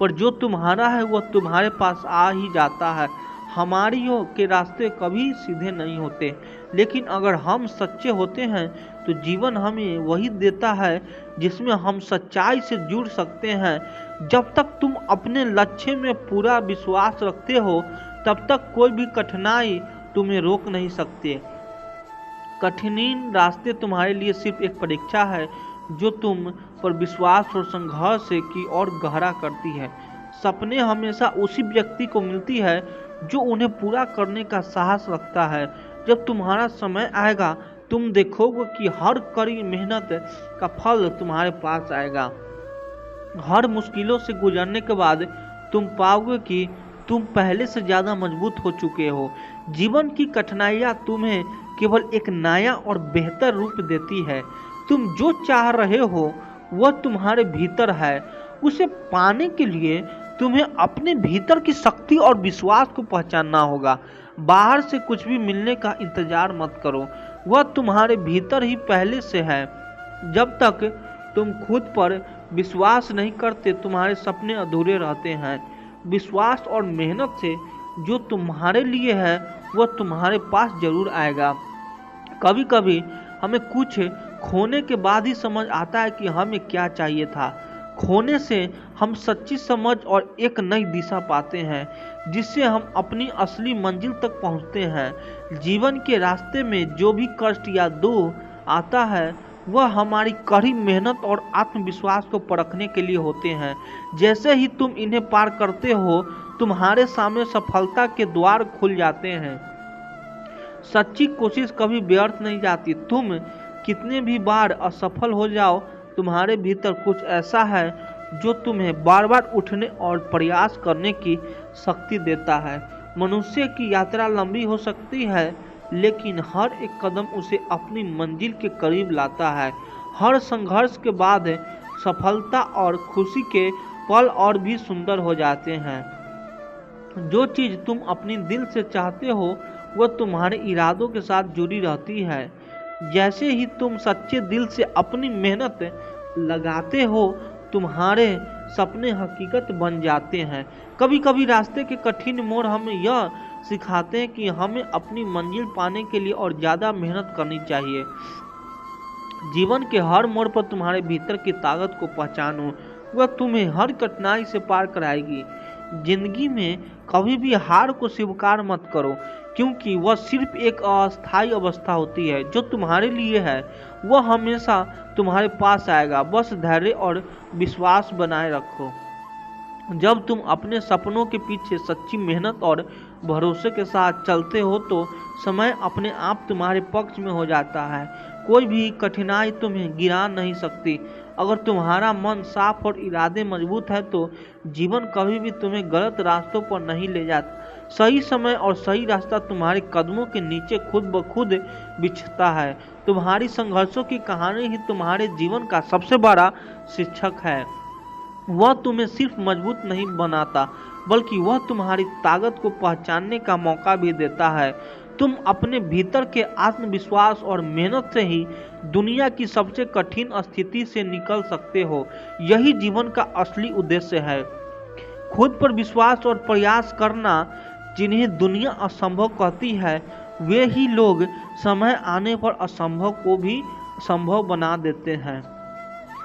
पर जो तुम्हारा है वो तुम्हारे पास आ ही जाता है। हमारियों के रास्ते कभी सीधे नहीं होते, लेकिन अगर हम सच्चे होते हैं तो जीवन हमें वही देता है जिसमें हम सच्चाई से जुड़ सकते हैं। जब तक तुम अपने लक्ष्य में पूरा विश्वास रखते हो तब तक कोई भी कठिनाई तुम्हें रोक नहीं सकते। कठिन रास्ते तुम्हारे लिए सिर्फ एक परीक्षा है जो तुम पर विश्वास और संघर्ष की ओर गहरा करती है। सपने हमेशा उसी व्यक्ति को मिलती है जो उन्हें पूरा करने का साहस रखता है। जब तुम्हारा समय आएगा तुम देखोगे कि हर कड़ी मेहनत का फल तुम्हारे पास आएगा। हर मुश्किलों से गुजरने के बाद तुम पाओगे कि तुम पहले से ज़्यादा मजबूत हो चुके हो। जीवन की कठिनाइयाँ तुम्हें केवल एक नया और बेहतर रूप देती है। तुम जो चाह रहे हो वह तुम्हारे भीतर है। उसे पाने के लिए तुम्हें अपने भीतर की शक्ति और विश्वास को पहचानना होगा। बाहर से कुछ भी मिलने का इंतजार मत करो। वह तुम्हारे भीतर ही पहले से है। जब तक तुम खुद पर विश्वास नहीं करते तुम्हारे सपने अधूरे रहते हैं। विश्वास और मेहनत से जो तुम्हारे लिए है वह तुम्हारे पास जरूर आएगा। कभी कभी हमें कुछ खोने के बाद ही समझ आता है कि हमें क्या चाहिए था। खोने से हम सच्ची समझ और एक नई दिशा पाते हैं जिससे हम अपनी असली मंजिल तक पहुंचते हैं। जीवन के रास्ते में जो भी कष्ट या दुख आता है वह हमारी कड़ी मेहनत और आत्मविश्वास को परखने के लिए होते हैं। जैसे ही तुम इन्हें पार करते हो तुम्हारे सामने सफलता के द्वार खुल जाते हैं। सच्ची कोशिश कभी व्यर्थ नहीं जाती। तुम कितने भी बार असफल हो जाओ तुम्हारे भीतर कुछ ऐसा है जो तुम्हें बार बार उठने और प्रयास करने की शक्ति देता है। मनुष्य की यात्रा लंबी हो सकती है लेकिन हर एक कदम उसे अपनी मंजिल के करीब लाता है। हर संघर्ष के बाद सफलता और खुशी के पल और भी सुंदर हो जाते हैं। जो चीज़ तुम अपनी दिल से चाहते हो वह तुम्हारे इरादों के साथ जुड़ी रहती है। जैसे ही तुम सच्चे दिल से अपनी मेहनत लगाते हो तुम्हारे सपने हकीकत बन जाते हैं। कभी कभी रास्ते के कठिन मोड़ हमें यह सिखाते हैं कि हमें अपनी मंजिल पाने के लिए और ज़्यादा मेहनत करनी चाहिए। जीवन के हर मोड़ पर तुम्हारे भीतर की ताकत को पहचानो, वह तुम्हें हर कठिनाई से पार कराएगी। जिंदगी में कभी भी हार को स्वीकार मत करो क्योंकि वह सिर्फ एक अस्थायी अवस्था होती है। जो तुम्हारे लिए है वह हमेशा तुम्हारे पास आएगा। बस धैर्य और विश्वास बनाए रखो। जब तुम अपने सपनों के पीछे सच्ची मेहनत और भरोसे के साथ चलते हो तो समय अपने आप तुम्हारे पक्ष में हो जाता है। कोई भी कठिनाई तुम्हें गिरा नहीं सकती। अगर तुम्हारा मन साफ और इरादे मजबूत है तो जीवन कभी भी तुम्हें गलत रास्तों पर नहीं ले जाता। सही समय और सही रास्ता तुम्हारे कदमों के नीचे खुद ब खुद बिछता है। तुम्हारी संघर्षों की कहानी ही तुम्हारे जीवन का सबसे बड़ा शिक्षक है। वह तुम्हें सिर्फ मजबूत नहीं बनाता बल्कि वह तुम्हारी ताकत को पहचानने का मौका भी देता है। तुम अपने भीतर के आत्मविश्वास और मेहनत से ही दुनिया की सबसे कठिन स्थिति से निकल सकते हो। यही जीवन का असली उद्देश्य है। खुद पर विश्वास और प्रयास करना। जिन्हें दुनिया असंभव कहती है वे ही लोग समय आने पर असंभव को भी संभव बना देते हैं।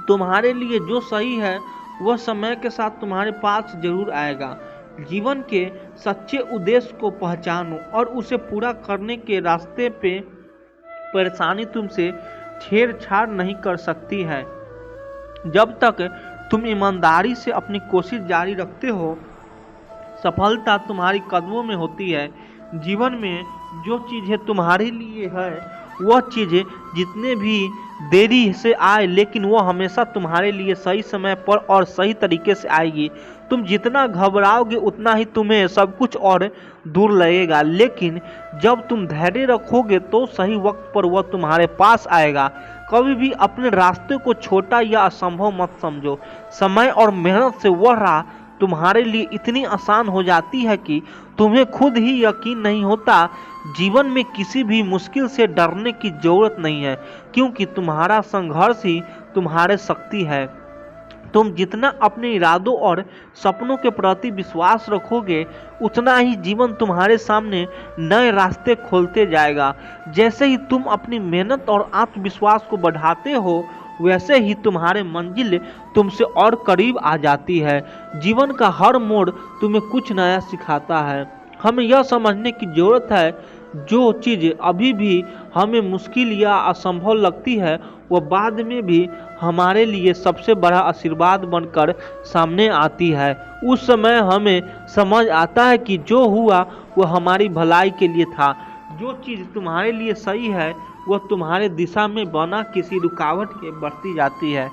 तुम्हारे लिए जो सही है वह समय के साथ तुम्हारे पास जरूर आएगा। जीवन के सच्चे उद्देश्य को पहचानो और उसे पूरा करने के रास्ते पे परेशानी तुमसे छेड़छाड़ नहीं कर सकती है। जब तक तुम ईमानदारी से अपनी कोशिश जारी रखते हो सफलता तुम्हारी कदमों में होती है। जीवन में जो चीज़ें तुम्हारे लिए है वह चीज़ें जितने भी देरी से आए लेकिन वो हमेशा तुम्हारे लिए सही समय पर और सही तरीके से आएगी। तुम जितना घबराओगे उतना ही तुम्हें सब कुछ और दूर लगेगा, लेकिन जब तुम धैर्य रखोगे तो सही वक्त पर वह तुम्हारे पास आएगा। कभी भी अपने रास्ते को छोटा या असंभव मत समझो। समय और मेहनत से वह राह तुम्हारे लिए इतनी आसान हो जाती है कि तुम्हें खुद ही यकीन नहीं होता। जीवन में किसी भी मुश्किल से डरने की जरूरत नहीं है क्योंकि तुम्हारा संघर्ष ही तुम्हारे शक्ति है। तुम जितना अपने इरादों और सपनों के प्रति विश्वास रखोगे उतना ही जीवन तुम्हारे सामने नए रास्ते खोलते जाएगा। जैसे ही तुम अपनी मेहनत और आत्मविश्वास को बढ़ाते हो वैसे ही तुम्हारे मंजिल तुमसे और करीब आ जाती है। जीवन का हर मोड़ तुम्हें कुछ नया सिखाता है। हमें यह समझने की जरूरत है जो चीज़ अभी भी हमें मुश्किल या असंभव लगती है वह बाद में भी हमारे लिए सबसे बड़ा आशीर्वाद बनकर सामने आती है। उस समय हमें समझ आता है कि जो हुआ वह हमारी भलाई के लिए था। जो चीज़ तुम्हारे लिए सही है वह तुम्हारे दिशा में बना किसी रुकावट के बढ़ती जाती है।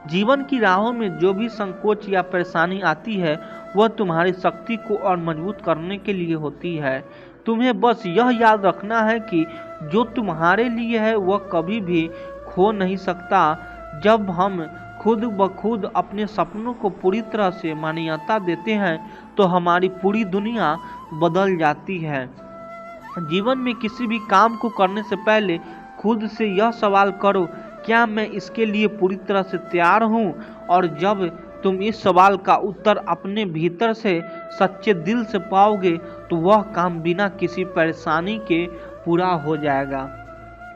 जीवन की राहों में जो भी संकोच या परेशानी आती है वह तुम्हारी शक्ति को और मजबूत करने के लिए होती है। तुम्हें बस यह याद रखना है कि जो तुम्हारे लिए है वह कभी भी खो नहीं सकता। जब हम खुद ब खुद अपने सपनों को पूरी तरह से मान्यता देते हैं तो हमारी पूरी दुनिया बदल जाती है। जीवन में किसी भी काम को करने से पहले खुद से यह सवाल करो, क्या मैं इसके लिए पूरी तरह से तैयार हूँ? और जब तुम इस सवाल का उत्तर अपने भीतर से सच्चे दिल से पाओगे तो वह काम बिना किसी परेशानी के पूरा हो जाएगा।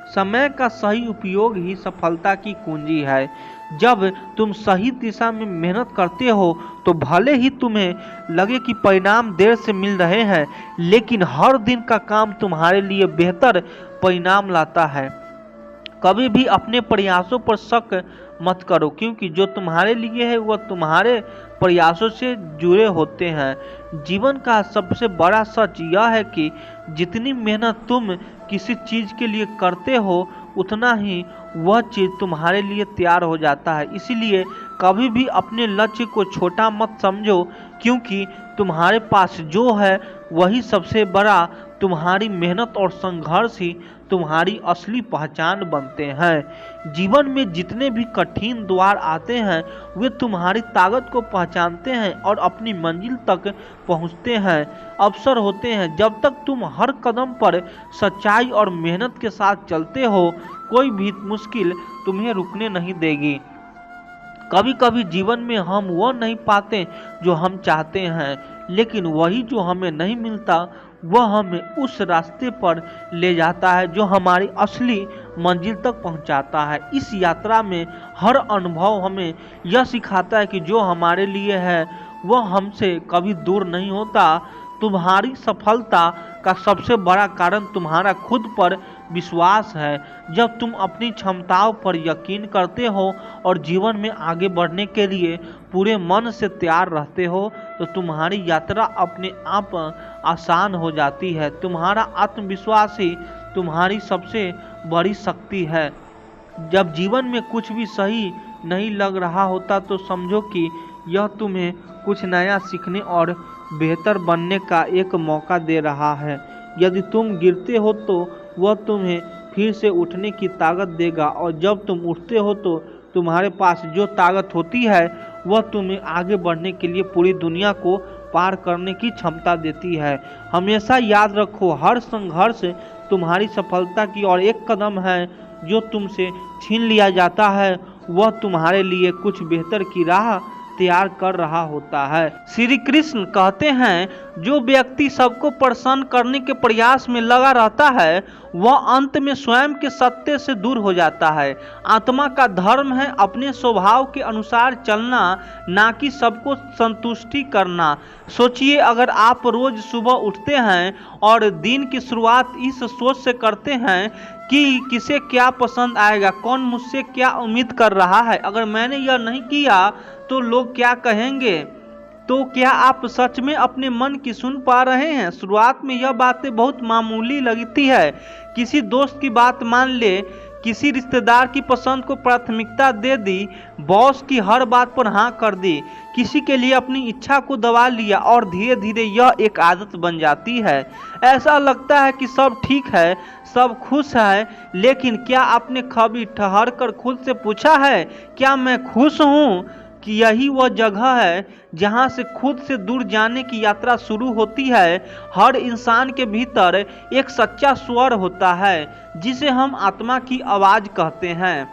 समय का सही उपयोग ही सफलता की कुंजी है। जब तुम सही दिशा में मेहनत करते हो तो भले ही तुम्हें लगे कि परिणाम देर से मिल रहे हैं, लेकिन हर दिन का काम तुम्हारे लिए बेहतर परिणाम लाता है। कभी भी अपने प्रयासों पर शक मत करो, क्योंकि जो तुम्हारे लिए है वह तुम्हारे प्रयासों से जुड़े होते हैं। जीवन का सबसे बड़ा सच यह है कि जितनी मेहनत तुम किसी चीज़ के लिए करते हो उतना ही वह चीज़ तुम्हारे लिए तैयार हो जाता है। इसीलिए कभी भी अपने लक्ष्य को छोटा मत समझो, क्योंकि तुम्हारे पास जो है वही सबसे बड़ा। तुम्हारी मेहनत और संघर्ष ही तुम्हारी असली पहचान बनते हैं। जीवन में जितने भी कठिन द्वार आते हैं वे तुम्हारी ताकत को पहचानते हैं और अपनी मंजिल तक पहुंचते हैं। अवसर होते हैं, जब तक तुम हर कदम पर सच्चाई और मेहनत के साथ चलते हो कोई भी मुश्किल तुम्हें रुकने नहीं देगी। कभी कभी जीवन में हम वह नहीं पाते जो हम चाहते हैं, लेकिन वही जो हमें नहीं मिलता वह हमें उस रास्ते पर ले जाता है जो हमारी असली मंजिल तक पहुंचाता है। इस यात्रा में हर अनुभव हमें यह सिखाता है कि जो हमारे लिए है वह हमसे कभी दूर नहीं होता। तुम्हारी सफलता का सबसे बड़ा कारण तुम्हारा खुद पर विश्वास है। जब तुम अपनी क्षमताओं पर यकीन करते हो और जीवन में आगे बढ़ने के लिए पूरे मन से तैयार रहते हो तो तुम्हारी यात्रा अपने आप आसान हो जाती है। तुम्हारा आत्मविश्वास ही तुम्हारी सबसे बड़ी शक्ति है। जब जीवन में कुछ भी सही नहीं लग रहा होता तो समझो कि यह तुम्हें कुछ नया सीखने और बेहतर बनने का एक मौका दे रहा है। यदि तुम गिरते हो तो वह तुम्हें फिर से उठने की ताकत देगा, और जब तुम उठते हो तो तुम्हारे पास जो ताकत होती है वह तुम्हें आगे बढ़ने के लिए पूरी दुनिया को पार करने की क्षमता देती है। हमेशा याद रखो, हर संघर्ष तुम्हारी सफलता की ओर एक कदम है। जो तुमसे छीन लिया जाता है वह तुम्हारे लिए कुछ बेहतर की राह तैयार कर रहा होता है। श्री कृष्ण कहते हैं, जो व्यक्ति सबको प्रसन्न करने के प्रयास में लगा रहता है वह अंत में स्वयं के सत्य से दूर हो जाता है। आत्मा का धर्म है अपने स्वभाव के अनुसार चलना, ना कि सबको संतुष्टि करना। सोचिए, अगर आप रोज सुबह उठते हैं और दिन की शुरुआत इस सोच से करते हैं कि किसे क्या पसंद आएगा, कौन मुझसे क्या उम्मीद कर रहा है, अगर मैंने यह नहीं किया तो लोग क्या कहेंगे, तो क्या आप सच में अपने मन की सुन पा रहे हैं? शुरुआत में यह बातें बहुत मामूली लगती है। किसी दोस्त की बात मान ले, किसी रिश्तेदार की पसंद को प्राथमिकता दे दी, बॉस की हर बात पर हाँ कर दी, किसी के लिए अपनी इच्छा को दबा लिया और धीरे धीरे यह एक आदत बन जाती है। ऐसा लगता है कि सब ठीक है, सब खुश है, लेकिन क्या आपने कभी ठहर कर खुद से पूछा है, क्या मैं खुश हूँ? कि यही वह जगह है जहाँ से खुद से दूर जाने की यात्रा शुरू होती है। हर इंसान के भीतर एक सच्चा स्वर होता है जिसे हम आत्मा की आवाज़ कहते हैं।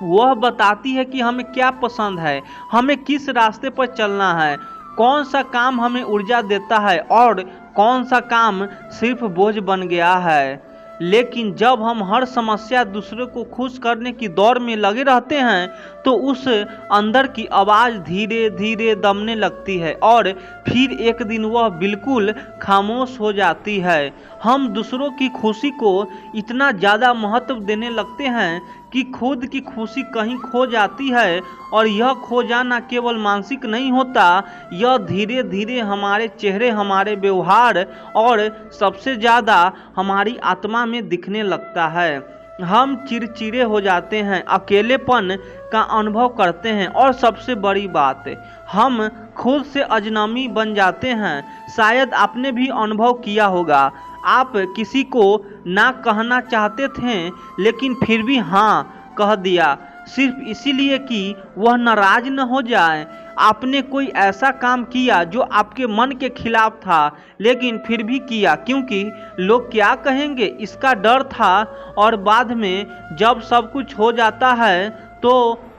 वह बताती है कि हमें क्या पसंद है, हमें किस रास्ते पर चलना है, कौन सा काम हमें ऊर्जा देता है और कौन सा काम सिर्फ बोझ बन गया है। लेकिन जब हम हर समस्या दूसरे को खुश करने की दौड़ में लगे रहते हैं तो उस अंदर की आवाज़ धीरे धीरे दबने लगती है और फिर एक दिन वह बिल्कुल खामोश हो जाती है। हम दूसरों की खुशी को इतना ज़्यादा महत्व देने लगते हैं कि खुद की खुशी कहीं खो जाती है, और यह खो जाना केवल मानसिक नहीं होता, यह धीरे धीरे हमारे चेहरे, हमारे व्यवहार और सबसे ज़्यादा हमारी आत्मा में दिखने लगता है। हम चिड़चिड़े हो जाते हैं, अकेलेपन का अनुभव करते हैं और सबसे बड़ी बात, हम खुद से अजनबी बन जाते हैं। शायद आपने भी अनुभव किया होगा, आप किसी को ना कहना चाहते थे लेकिन फिर भी हाँ कह दिया, सिर्फ इसीलिए कि वह नाराज न हो जाए। आपने कोई ऐसा काम किया जो आपके मन के खिलाफ था, लेकिन फिर भी किया क्योंकि लोग क्या कहेंगे इसका डर था। और बाद में जब सब कुछ हो जाता है तो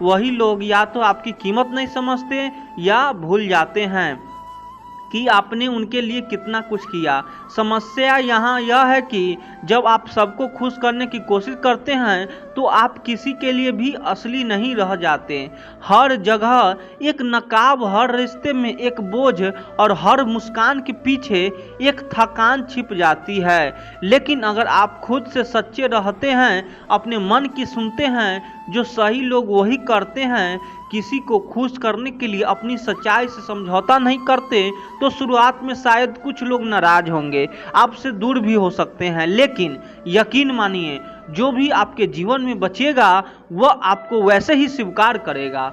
वही लोग या तो आपकी कीमत नहीं समझते या भूल जाते हैं कि आपने उनके लिए कितना कुछ किया। समस्या यहाँ यह है कि जब आप सबको खुश करने की कोशिश करते हैं तो आप किसी के लिए भी असली नहीं रह जाते। हर जगह एक नकाब, हर रिश्ते में एक बोझ और हर मुस्कान के पीछे एक थकान छिप जाती है। लेकिन अगर आप खुद से सच्चे रहते हैं, अपने मन की सुनते हैं, जो सही लोग वही करते हैं, किसी को खुश करने के लिए अपनी सच्चाई से समझौता नहीं करते, तो शुरुआत में शायद कुछ लोग नाराज होंगे, आपसे दूर भी हो सकते हैं, लेकिन यकीन मानिए जो भी आपके जीवन में बचेगा वह आपको वैसे ही स्वीकार करेगा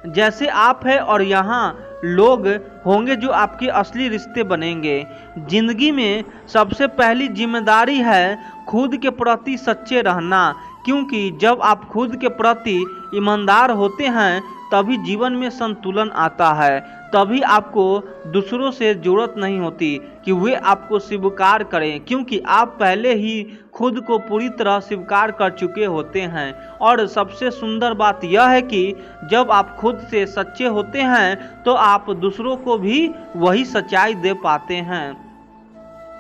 जैसे आप हैं। और यहाँ लोग होंगे जो आपके असली रिश्ते बनेंगे। जिंदगी में सबसे पहली जिम्मेदारी है खुद के प्रति सच्चे रहना, क्योंकि जब आप खुद के प्रति ईमानदार होते हैं तभी जीवन में संतुलन आता है। तभी आपको दूसरों से जरूरत नहीं होती कि वे आपको स्वीकार करें, क्योंकि आप पहले ही खुद को पूरी तरह स्वीकार कर चुके होते हैं। और सबसे सुंदर बात यह है कि जब आप खुद से सच्चे होते हैं तो आप दूसरों को भी वही सच्चाई दे पाते हैं।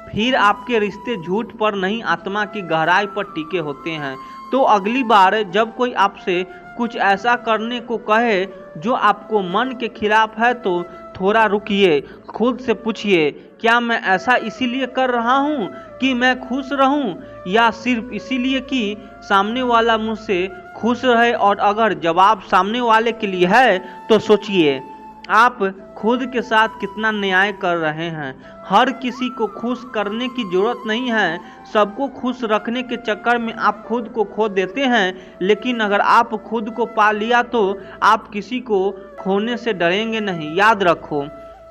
फिर आपके रिश्ते झूठ पर नहीं, आत्मा की गहराई पर टिके होते हैं। तो अगली बार जब कोई आपसे कुछ ऐसा करने को कहे जो आपको मन के खिलाफ है तो थोड़ा रुकिए, खुद से पूछिए, क्या मैं ऐसा इसीलिए कर रहा हूँ कि मैं खुश रहूँ, या सिर्फ इसीलिए कि सामने वाला मुझसे खुश रहे। और अगर जवाब सामने वाले के लिए है तो सोचिए आप खुद के साथ कितना न्याय कर रहे हैं। हर किसी को खुश करने की जरूरत नहीं है, सबको खुश रखने के चक्कर में आप खुद को खो देते हैं। लेकिन अगर आप खुद को पा लिया तो आप किसी को खोने से डरेंगे नहीं। याद रखो,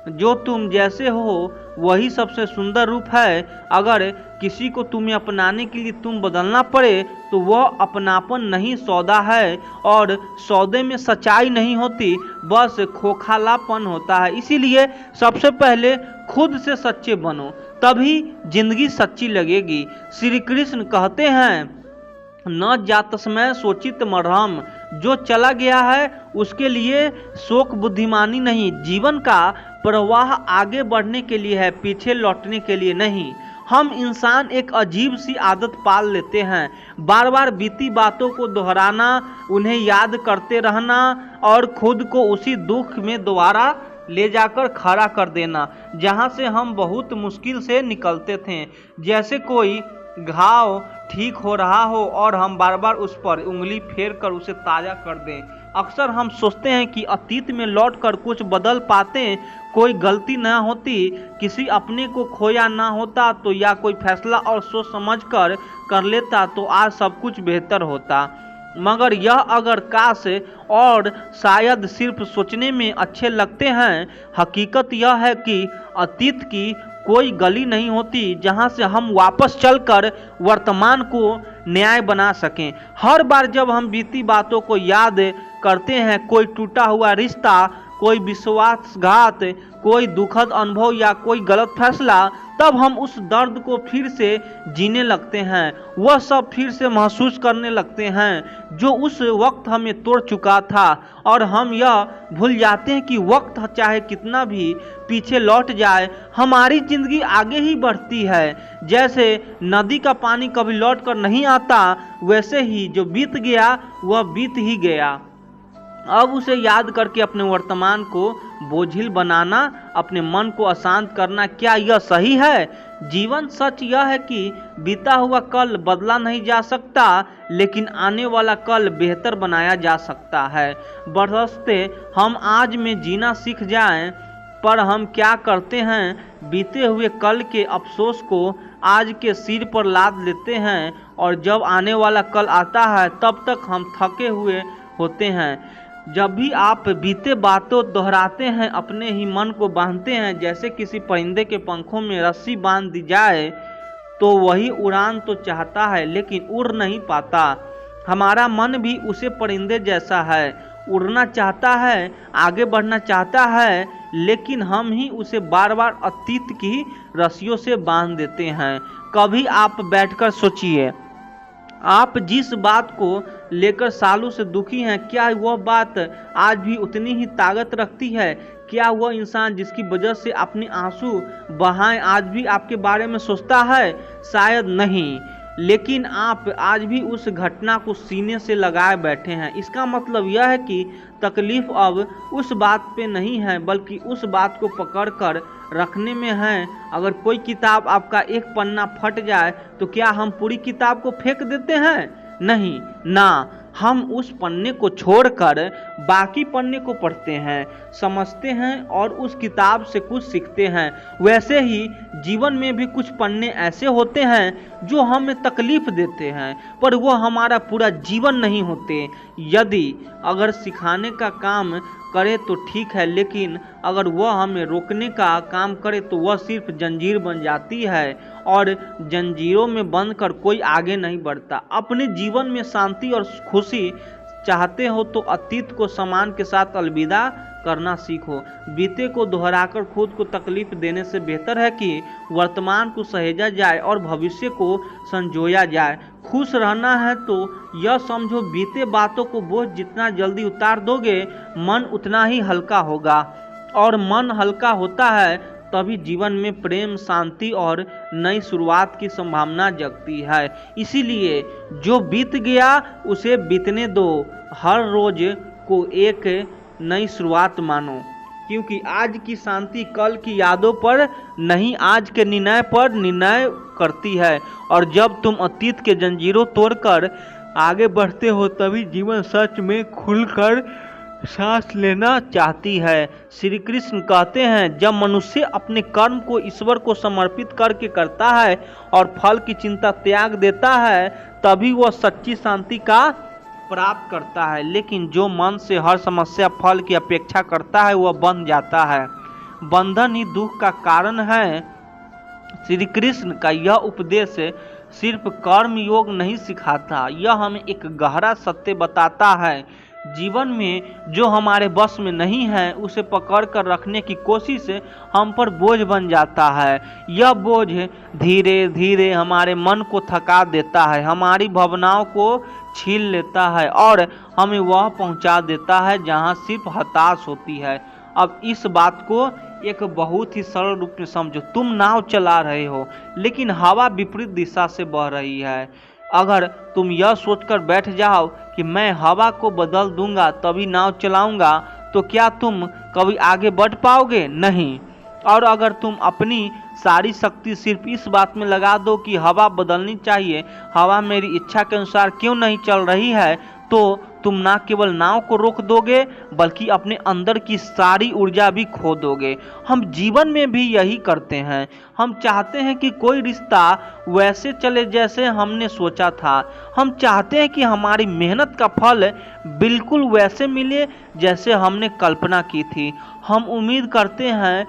जो तुम जैसे हो वही सबसे सुंदर रूप है। अगर किसी को तुम्हें अपनाने के लिए तुम बदलना पड़े तो वह अपनापन नहीं, सौदा है। और सौदे में सच्चाई नहीं होती, बस खोखलापन होता है। इसीलिए सबसे पहले खुद से सच्चे बनो, तभी जिंदगी सच्ची लगेगी। श्री कृष्ण कहते हैं, न जातस्मय सोचित मरहम, जो चला गया है उसके लिए शोक बुद्धिमानी नहीं। जीवन का प्रवाह आगे बढ़ने के लिए है, पीछे लौटने के लिए नहीं। हम इंसान एक अजीब सी आदत पाल लेते हैं, बार बार बीती बातों को दोहराना, उन्हें याद करते रहना और खुद को उसी दुख में दोबारा ले जाकर खड़ा कर देना जहां से हम बहुत मुश्किल से निकलते थे। जैसे कोई घाव ठीक हो रहा हो और हम बार बार उस पर उंगली फेर कर उसे ताज़ा कर दें। अक्सर हम सोचते हैं कि अतीत में लौटकर कुछ बदल पाते, कोई गलती न होती, किसी अपने को खोया ना होता तो, या कोई फैसला और सोच समझ कर लेता तो आज सब कुछ बेहतर होता। मगर यह अगर काश और शायद सिर्फ सोचने में अच्छे लगते हैं। हकीकत यह है कि अतीत की कोई गली नहीं होती जहां से हम वापस चलकर वर्तमान को न्याय बना सकें। हर बार जब हम बीती बातों को याद करते हैं, कोई टूटा हुआ रिश्ता, कोई विश्वासघात, कोई दुखद अनुभव या कोई गलत फैसला, तब हम उस दर्द को फिर से जीने लगते हैं। वह सब फिर से महसूस करने लगते हैं जो उस वक्त हमें तोड़ चुका था। और हम यह भूल जाते हैं कि वक्त चाहे कितना भी पीछे लौट जाए, हमारी जिंदगी आगे ही बढ़ती है। जैसे नदी का पानी कभी लौट कर नहीं आता, वैसे ही जो बीत गया वह बीत ही गया। अब उसे याद करके अपने वर्तमान को बोझिल बनाना, अपने मन को अशांत करना, क्या यह सही है? जीवन सच यह है कि बीता हुआ कल बदला नहीं जा सकता, लेकिन आने वाला कल बेहतर बनाया जा सकता है। बशर्ते हम आज में जीना सीख जाएं। पर हम क्या करते हैं, बीते हुए कल के अफसोस को आज के सिर पर लाद लेते हैं, और जब आने वाला कल आता है तब तक हम थके हुए होते हैं। जब भी आप बीते बातों दोहराते हैं, अपने ही मन को बांधते हैं। जैसे किसी परिंदे के पंखों में रस्सी बांध दी जाए तो वही उड़ान तो चाहता है लेकिन उड़ नहीं पाता। हमारा मन भी उसे परिंदे जैसा है, उड़ना चाहता है, आगे बढ़ना चाहता है, लेकिन हम ही उसे बार बार अतीत की रस्सियों से बांध देते हैं। कभी आप बैठकर सोचिए, आप जिस बात को लेकर सालों से दुखी हैं, क्या वह बात आज भी उतनी ही ताकत रखती है? क्या वह इंसान जिसकी वजह से अपने आंसू बहाएं आज भी आपके बारे में सोचता है? शायद नहीं, लेकिन आप आज भी उस घटना को सीने से लगाए बैठे हैं। इसका मतलब यह है कि तकलीफ अब उस बात पे नहीं है, बल्कि उस बात को पकड़ कर रखने में है। अगर कोई किताब आपका एक पन्ना फट जाए तो क्या हम पूरी किताब को फेंक देते हैं? नहीं ना, हम उस पन्ने को छोड़कर बाकी पन्ने को पढ़ते हैं, समझते हैं और उस किताब से कुछ सीखते हैं। वैसे ही जीवन में भी कुछ पन्ने ऐसे होते हैं जो हमें तकलीफ देते हैं, पर वो हमारा पूरा जीवन नहीं होते। यदि अगर सिखाने का काम करे तो ठीक है, लेकिन अगर वह हमें रोकने का काम करे तो वह सिर्फ जंजीर बन जाती है, और जंजीरों में बंद कर कोई आगे नहीं बढ़ता। अपने जीवन में शांति और खुशी चाहते हो तो अतीत को सम्मान के साथ अलविदा करना सीखो। बीते को दोहराकर खुद को तकलीफ देने से बेहतर है कि वर्तमान को सहेजा जाए और भविष्य को संजोया जाए। खुश रहना है तो यह समझो, बीते बातों को बोझ जितना जल्दी उतार दोगे, मन उतना ही हल्का होगा, और मन हल्का होता है तभी जीवन में प्रेम, शांति और नई शुरुआत की संभावना जगती है। इसीलिए जो बीत गया उसे बीतने दो, हर रोज को एक नई शुरुआत मानो, क्योंकि आज की शांति कल की यादों पर नहीं, आज के निर्णय पर निर्णय करती है। और जब तुम अतीत के जंजीरों तोड़कर आगे बढ़ते हो तभी जीवन सच में खुलकर सांस लेना चाहती है। श्री कृष्ण कहते हैं, जब मनुष्य अपने कर्म को ईश्वर को समर्पित करके करता है और फल की चिंता त्याग देता है, तभी वह सच्ची शांति का प्राप्त करता है। लेकिन जो मन से हर समस्या फल की अपेक्षा करता है वह बंध जाता है। बंधन ही दुख का कारण है। श्री कृष्ण का यह उपदेश सिर्फ कर्म योग नहीं सिखाता, यह हमें एक गहरा सत्य बताता है। जीवन में जो हमारे बस में नहीं है उसे पकड़ कर रखने की कोशिश हम पर बोझ बन जाता है। यह बोझ धीरे धीरे हमारे मन को थका देता है, हमारी भावनाओं को छीन लेता है और हमें वह पहुंचा देता है जहां सिर्फ हताश होती है। अब इस बात को एक बहुत ही सरल रूप में समझो। तुम नाव चला रहे हो, लेकिन हवा विपरीत दिशा से बह रही है। अगर तुम यह सोचकर बैठ जाओ कि मैं हवा को बदल दूंगा तभी नाव चलाऊंगा, तो क्या तुम कभी आगे बढ़ पाओगे? नहीं। और अगर तुम अपनी सारी शक्ति सिर्फ इस बात में लगा दो कि हवा बदलनी चाहिए, हवा मेरी इच्छा के अनुसार क्यों नहीं चल रही है, तो तुम ना केवल नाव को रोक दोगे बल्कि अपने अंदर की सारी ऊर्जा भी खो दोगे। हम जीवन में भी यही करते हैं। हम चाहते हैं कि कोई रिश्ता वैसे चले जैसे हमने सोचा था। हम चाहते हैं कि हमारी मेहनत का फल बिल्कुल वैसे मिले जैसे हमने कल्पना की थी। हम उम्मीद करते हैं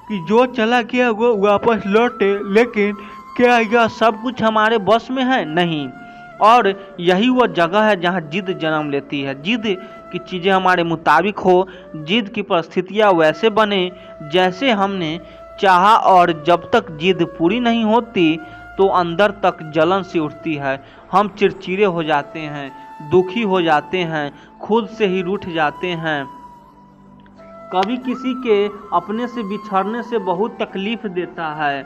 कि जो चला गया वो वापस लौटे, लेकिन क्या यह सब कुछ हमारे बस में है? नहीं। और यही वो जगह है जहाँ जिद जन्म लेती है। जिद की चीज़ें हमारे मुताबिक हो, जिद की परिस्थितियाँ वैसे बने जैसे हमने चाहा, और जब तक जिद पूरी नहीं होती तो अंदर तक जलन सी उठती है। हम चिड़चिड़े हो जाते हैं, दुखी हो जाते हैं, खुद से ही रूठ जाते हैं। कभी किसी के अपने से बिछड़ने से बहुत तकलीफ देता है,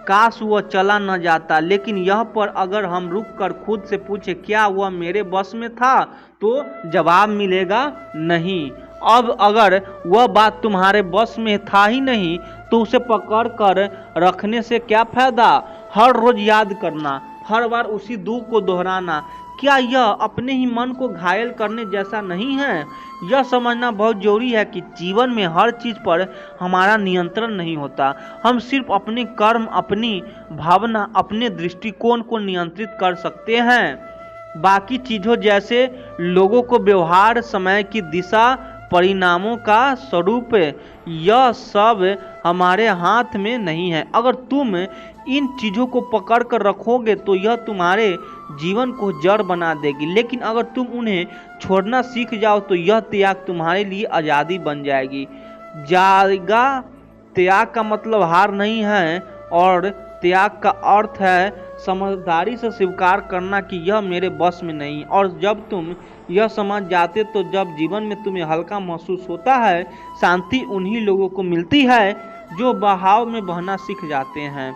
काश वह चला न जाता। लेकिन यह पर अगर हम रुक कर खुद से पूछे क्या वह मेरे बस में था, तो जवाब मिलेगा नहीं। अब अगर वह बात तुम्हारे बस में था ही नहीं तो उसे पकड़ कर रखने से क्या फायदा? हर रोज याद करना, हर बार उसी दुख को दोहराना, क्या यह अपने ही मन को घायल करने जैसा नहीं है? यह समझना बहुत जरूरी है कि जीवन में हर चीज़ पर हमारा नियंत्रण नहीं होता। हम सिर्फ अपने कर्म, अपनी भावना, अपने दृष्टिकोण को नियंत्रित कर सकते हैं। बाकी चीज़ों जैसे लोगों को व्यवहार, समय की दिशा परिणामों का स्वरूप यह सब हमारे हाथ में नहीं है। अगर तुम इन चीज़ों को पकड़ कर रखोगे तो यह तुम्हारे जीवन को जड़ बना देगी, लेकिन अगर तुम उन्हें छोड़ना सीख जाओ तो यह त्याग तुम्हारे लिए आज़ादी बन जाएगी। जाएगा त्याग का मतलब हार नहीं है, और त्याग का अर्थ है समझदारी से स्वीकार करना कि यह मेरे बस में नहीं। और जब तुम यह समझ जाते तो जब जीवन में तुम्हें हल्का महसूस होता है, शांति उन्हीं लोगों को मिलती है जो बहाव में बहना सीख जाते हैं।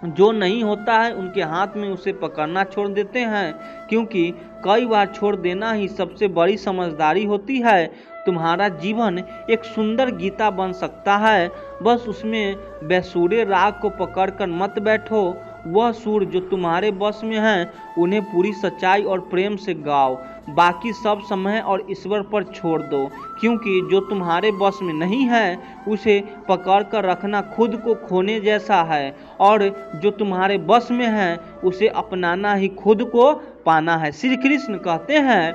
जो नहीं होता है उनके हाथ में उसे पकड़ना छोड़ देते हैं, क्योंकि कई बार छोड़ देना ही सबसे बड़ी समझदारी होती है। तुम्हारा जीवन एक सुंदर गीता बन सकता है, बस उसमें बेसुरे राग को पकड़कर मत बैठो। वह सुर जो तुम्हारे बस में हैं उन्हें पूरी सच्चाई और प्रेम से गाओ। बाकी सब समय और ईश्वर पर छोड़ दो, क्योंकि जो तुम्हारे बस में नहीं है उसे पकड़ कर रखना खुद को खोने जैसा है, और जो तुम्हारे बस में है उसे अपनाना ही खुद को पाना है। श्री कृष्ण कहते हैं,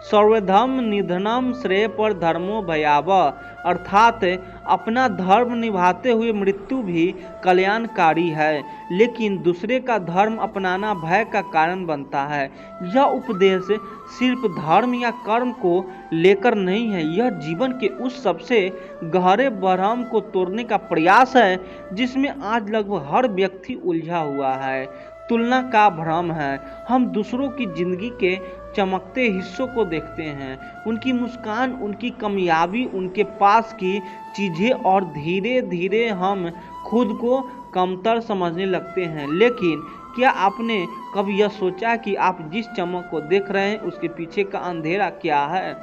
सर्वधर्म निधनम श्रेय पर धर्मो भयावह, अर्थात अपना धर्म निभाते हुए मृत्यु भी कल्याणकारी है, लेकिन दूसरे का धर्म अपनाना भय का कारण बनता है। यह उपदेश सिर्फ धर्म या कर्म को लेकर नहीं है, यह जीवन के उस सबसे गहरे भ्रम को तोड़ने का प्रयास है जिसमें आज लगभग हर व्यक्ति उलझा हुआ है। तुलना का भ्रम है। हम दूसरों की जिंदगी के चमकते हिस्सों को देखते हैं, उनकी मुस्कान, उनकी कामयाबी, उनके पास की चीज़ें, और धीरे धीरे हम खुद को कमतर समझने लगते हैं। लेकिन क्या आपने कभी यह सोचा कि आप जिस चमक को देख रहे हैं उसके पीछे का अंधेरा क्या है?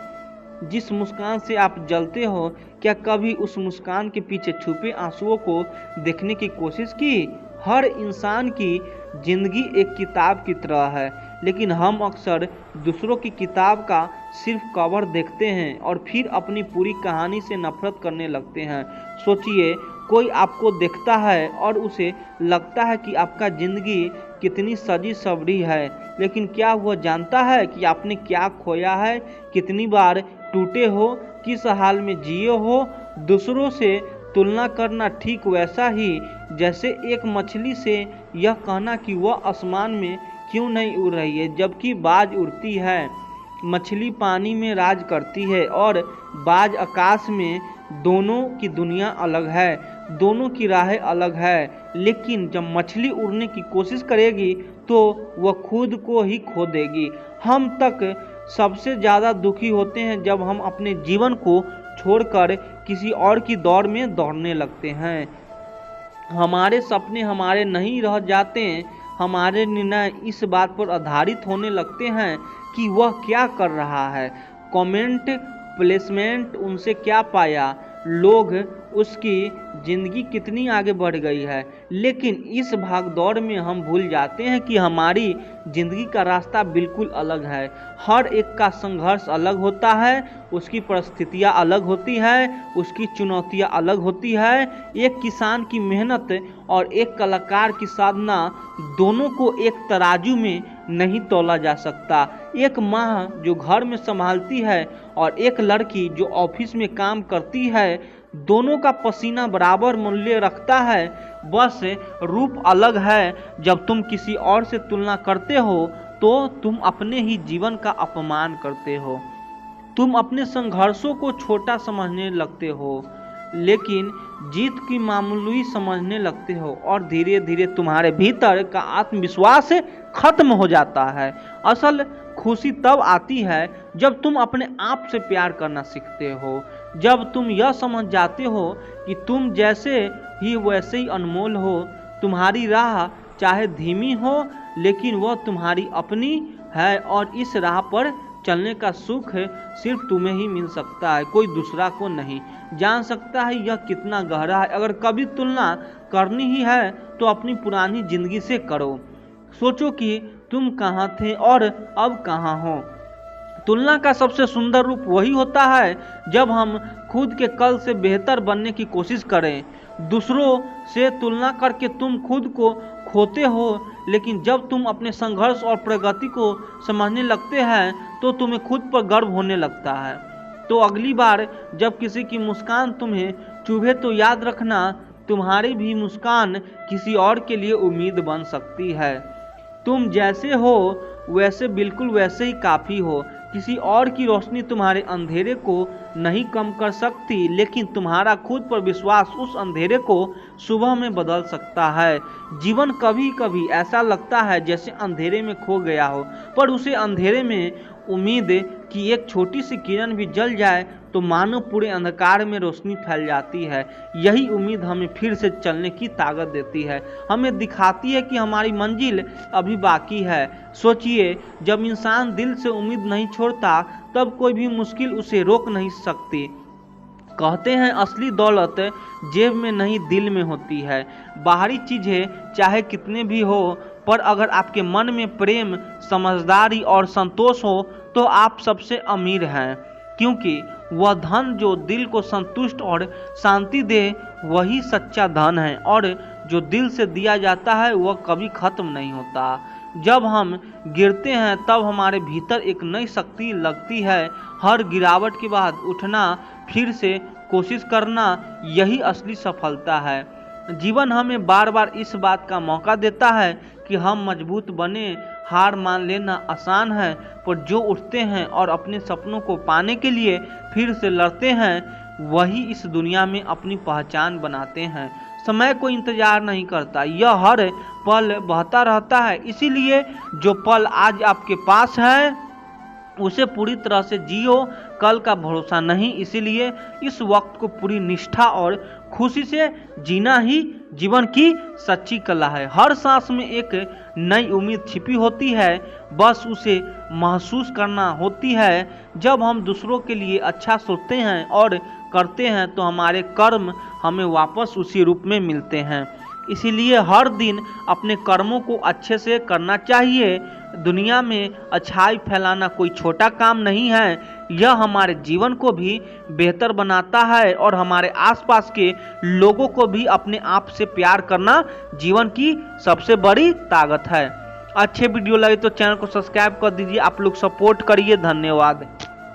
जिस मुस्कान से आप जलते हो, क्या कभी उस मुस्कान के पीछे छुपे आंसुओं को देखने की कोशिश की? हर इंसान की जिंदगी एक किताब की तरह है, लेकिन हम अक्सर दूसरों की किताब का सिर्फ कवर देखते हैं और फिर अपनी पूरी कहानी से नफरत करने लगते हैं। सोचिए, कोई आपको देखता है और उसे लगता है कि आपका जिंदगी कितनी सजी सवरी है, लेकिन क्या वह जानता है कि आपने क्या खोया है, कितनी बार टूटे हो, किस हाल में जिए हो? दूसरों से तुलना करना ठीक वैसा ही जैसे एक मछली से यह कहना कि वह आसमान में क्यों नहीं उड़ रही है जबकि बाज उड़ती है। मछली पानी में राज करती है और बाज आकाश में। दोनों की दुनिया अलग है, दोनों की राहें अलग है, लेकिन जब मछली उड़ने की कोशिश करेगी तो वह खुद को ही खो देगी। हम तक सबसे ज़्यादा दुखी होते हैं जब हम अपने जीवन को छोड़कर किसी और की दौड़ में दौड़ने लगते हैं। हमारे सपने हमारे नहीं रह जाते, हमारे निर्णय इस बात पर आधारित होने लगते हैं कि वह क्या कर रहा है, कमेंट, प्लेसमेंट, उनसे क्या पाया, लोग, उसकी ज़िंदगी कितनी आगे बढ़ गई है। लेकिन इस भाग दौड़ में हम भूल जाते हैं कि हमारी ज़िंदगी का रास्ता बिल्कुल अलग है। हर एक का संघर्ष अलग होता है, उसकी परिस्थितियाँ अलग होती है, उसकी चुनौतियाँ अलग होती है। एक किसान की मेहनत और एक कलाकार की साधना, दोनों को एक तराजू में नहीं तोला जा सकता। एक माँ जो घर में संभालती है और एक लड़की जो ऑफिस में काम करती है, दोनों का पसीना बराबर मूल्य रखता है, बस रूप अलग है। जब तुम किसी और से तुलना करते हो तो तुम अपने ही जीवन का अपमान करते हो। तुम अपने संघर्षों को छोटा समझने लगते हो, लेकिन जीत की मामूली समझने लगते हो, और धीरे धीरे तुम्हारे भीतर का आत्मविश्वास खत्म हो जाता है। असल खुशी तब आती है जब तुम अपने आप से प्यार करना सीखते हो, जब तुम यह समझ जाते हो कि तुम जैसे ही वैसे ही अनमोल हो। तुम्हारी राह चाहे धीमी हो, लेकिन वह तुम्हारी अपनी है, और इस राह पर चलने का सुख सिर्फ तुम्हें ही मिल सकता है, कोई दूसरा को नहीं जान सकता है यह कितना गहरा है। अगर कभी तुलना करनी ही है तो अपनी पुरानी जिंदगी से करो। सोचो कि तुम कहाँ थे और अब कहाँ हो। तुलना का सबसे सुंदर रूप वही होता है जब हम खुद के कल से बेहतर बनने की कोशिश करें। दूसरों से तुलना करके तुम खुद को खोते हो, लेकिन जब तुम अपने संघर्ष और प्रगति को समझने लगते हैं तो तुम्हें खुद पर गर्व होने लगता है। तो अगली बार जब किसी की मुस्कान तुम्हें चुभे तो याद रखना, तुम्हारी भी मुस्कान किसी और के लिए उम्मीद बन सकती है। तुम जैसे हो वैसे बिल्कुल वैसे ही काफ़ी हो। किसी और की रोशनी तुम्हारे अंधेरे को नहीं कम कर सकती, लेकिन तुम्हारा खुद पर विश्वास उस अंधेरे को सुबह में बदल सकता है। जीवन कभी कभी ऐसा लगता है जैसे अंधेरे में खो गया हो, पर उसे अंधेरे में उम्मीद कि एक छोटी सी किरण भी जल जाए तो मानो पूरे अंधकार में रोशनी फैल जाती है। यही उम्मीद हमें फिर से चलने की ताकत देती है, हमें दिखाती है कि हमारी मंजिल अभी बाकी है। सोचिए, जब इंसान दिल से उम्मीद नहीं छोड़ता तब कोई भी मुश्किल उसे रोक नहीं सकती। कहते हैं असली दौलत जेब में नहीं दिल में होती है। बाहरी चीज़ें चाहे कितने भी हो, पर अगर आपके मन में प्रेम, समझदारी और संतोष हो तो आप सबसे अमीर हैं, क्योंकि वह धन जो दिल को संतुष्ट और शांति दे वही सच्चा धन है, और जो दिल से दिया जाता है वह कभी खत्म नहीं होता। जब हम गिरते हैं तब हमारे भीतर एक नई शक्ति लगती है। हर गिरावट के बाद उठना, फिर से कोशिश करना, यही असली सफलता है। जीवन हमें बार बार इस बात का मौका देता है कि हम मजबूत बने। हार मान लेना आसान है, पर जो उठते हैं और अपने सपनों को पाने के लिए फिर से लड़ते हैं वही इस दुनिया में अपनी पहचान बनाते हैं। समय को इंतजार नहीं करता, यह हर पल बहता रहता है। इसीलिए जो पल आज आपके पास है उसे पूरी तरह से जियो, कल का भरोसा नहीं। इसीलिए इस वक्त को पूरी निष्ठा और खुशी से जीना ही जीवन की सच्ची कला है। हर सांस में एक नई उम्मीद छिपी होती है, बस उसे महसूस करना होती है। जब हम दूसरों के लिए अच्छा सोचते हैं और करते हैं तो हमारे कर्म हमें वापस उसी रूप में मिलते हैं। इसीलिए हर दिन अपने कर्मों को अच्छे से करना चाहिए। दुनिया में अच्छाई फैलाना कोई छोटा काम नहीं है, यह हमारे जीवन को भी बेहतर बनाता है और हमारे आसपास के लोगों को भी अपने आप से प्यार करना जीवन की सबसे बड़ी ताकत है। अच्छे वीडियो लगे तो चैनल को सब्सक्राइब कर दीजिए। आप लोग सपोर्ट करिए। धन्यवाद।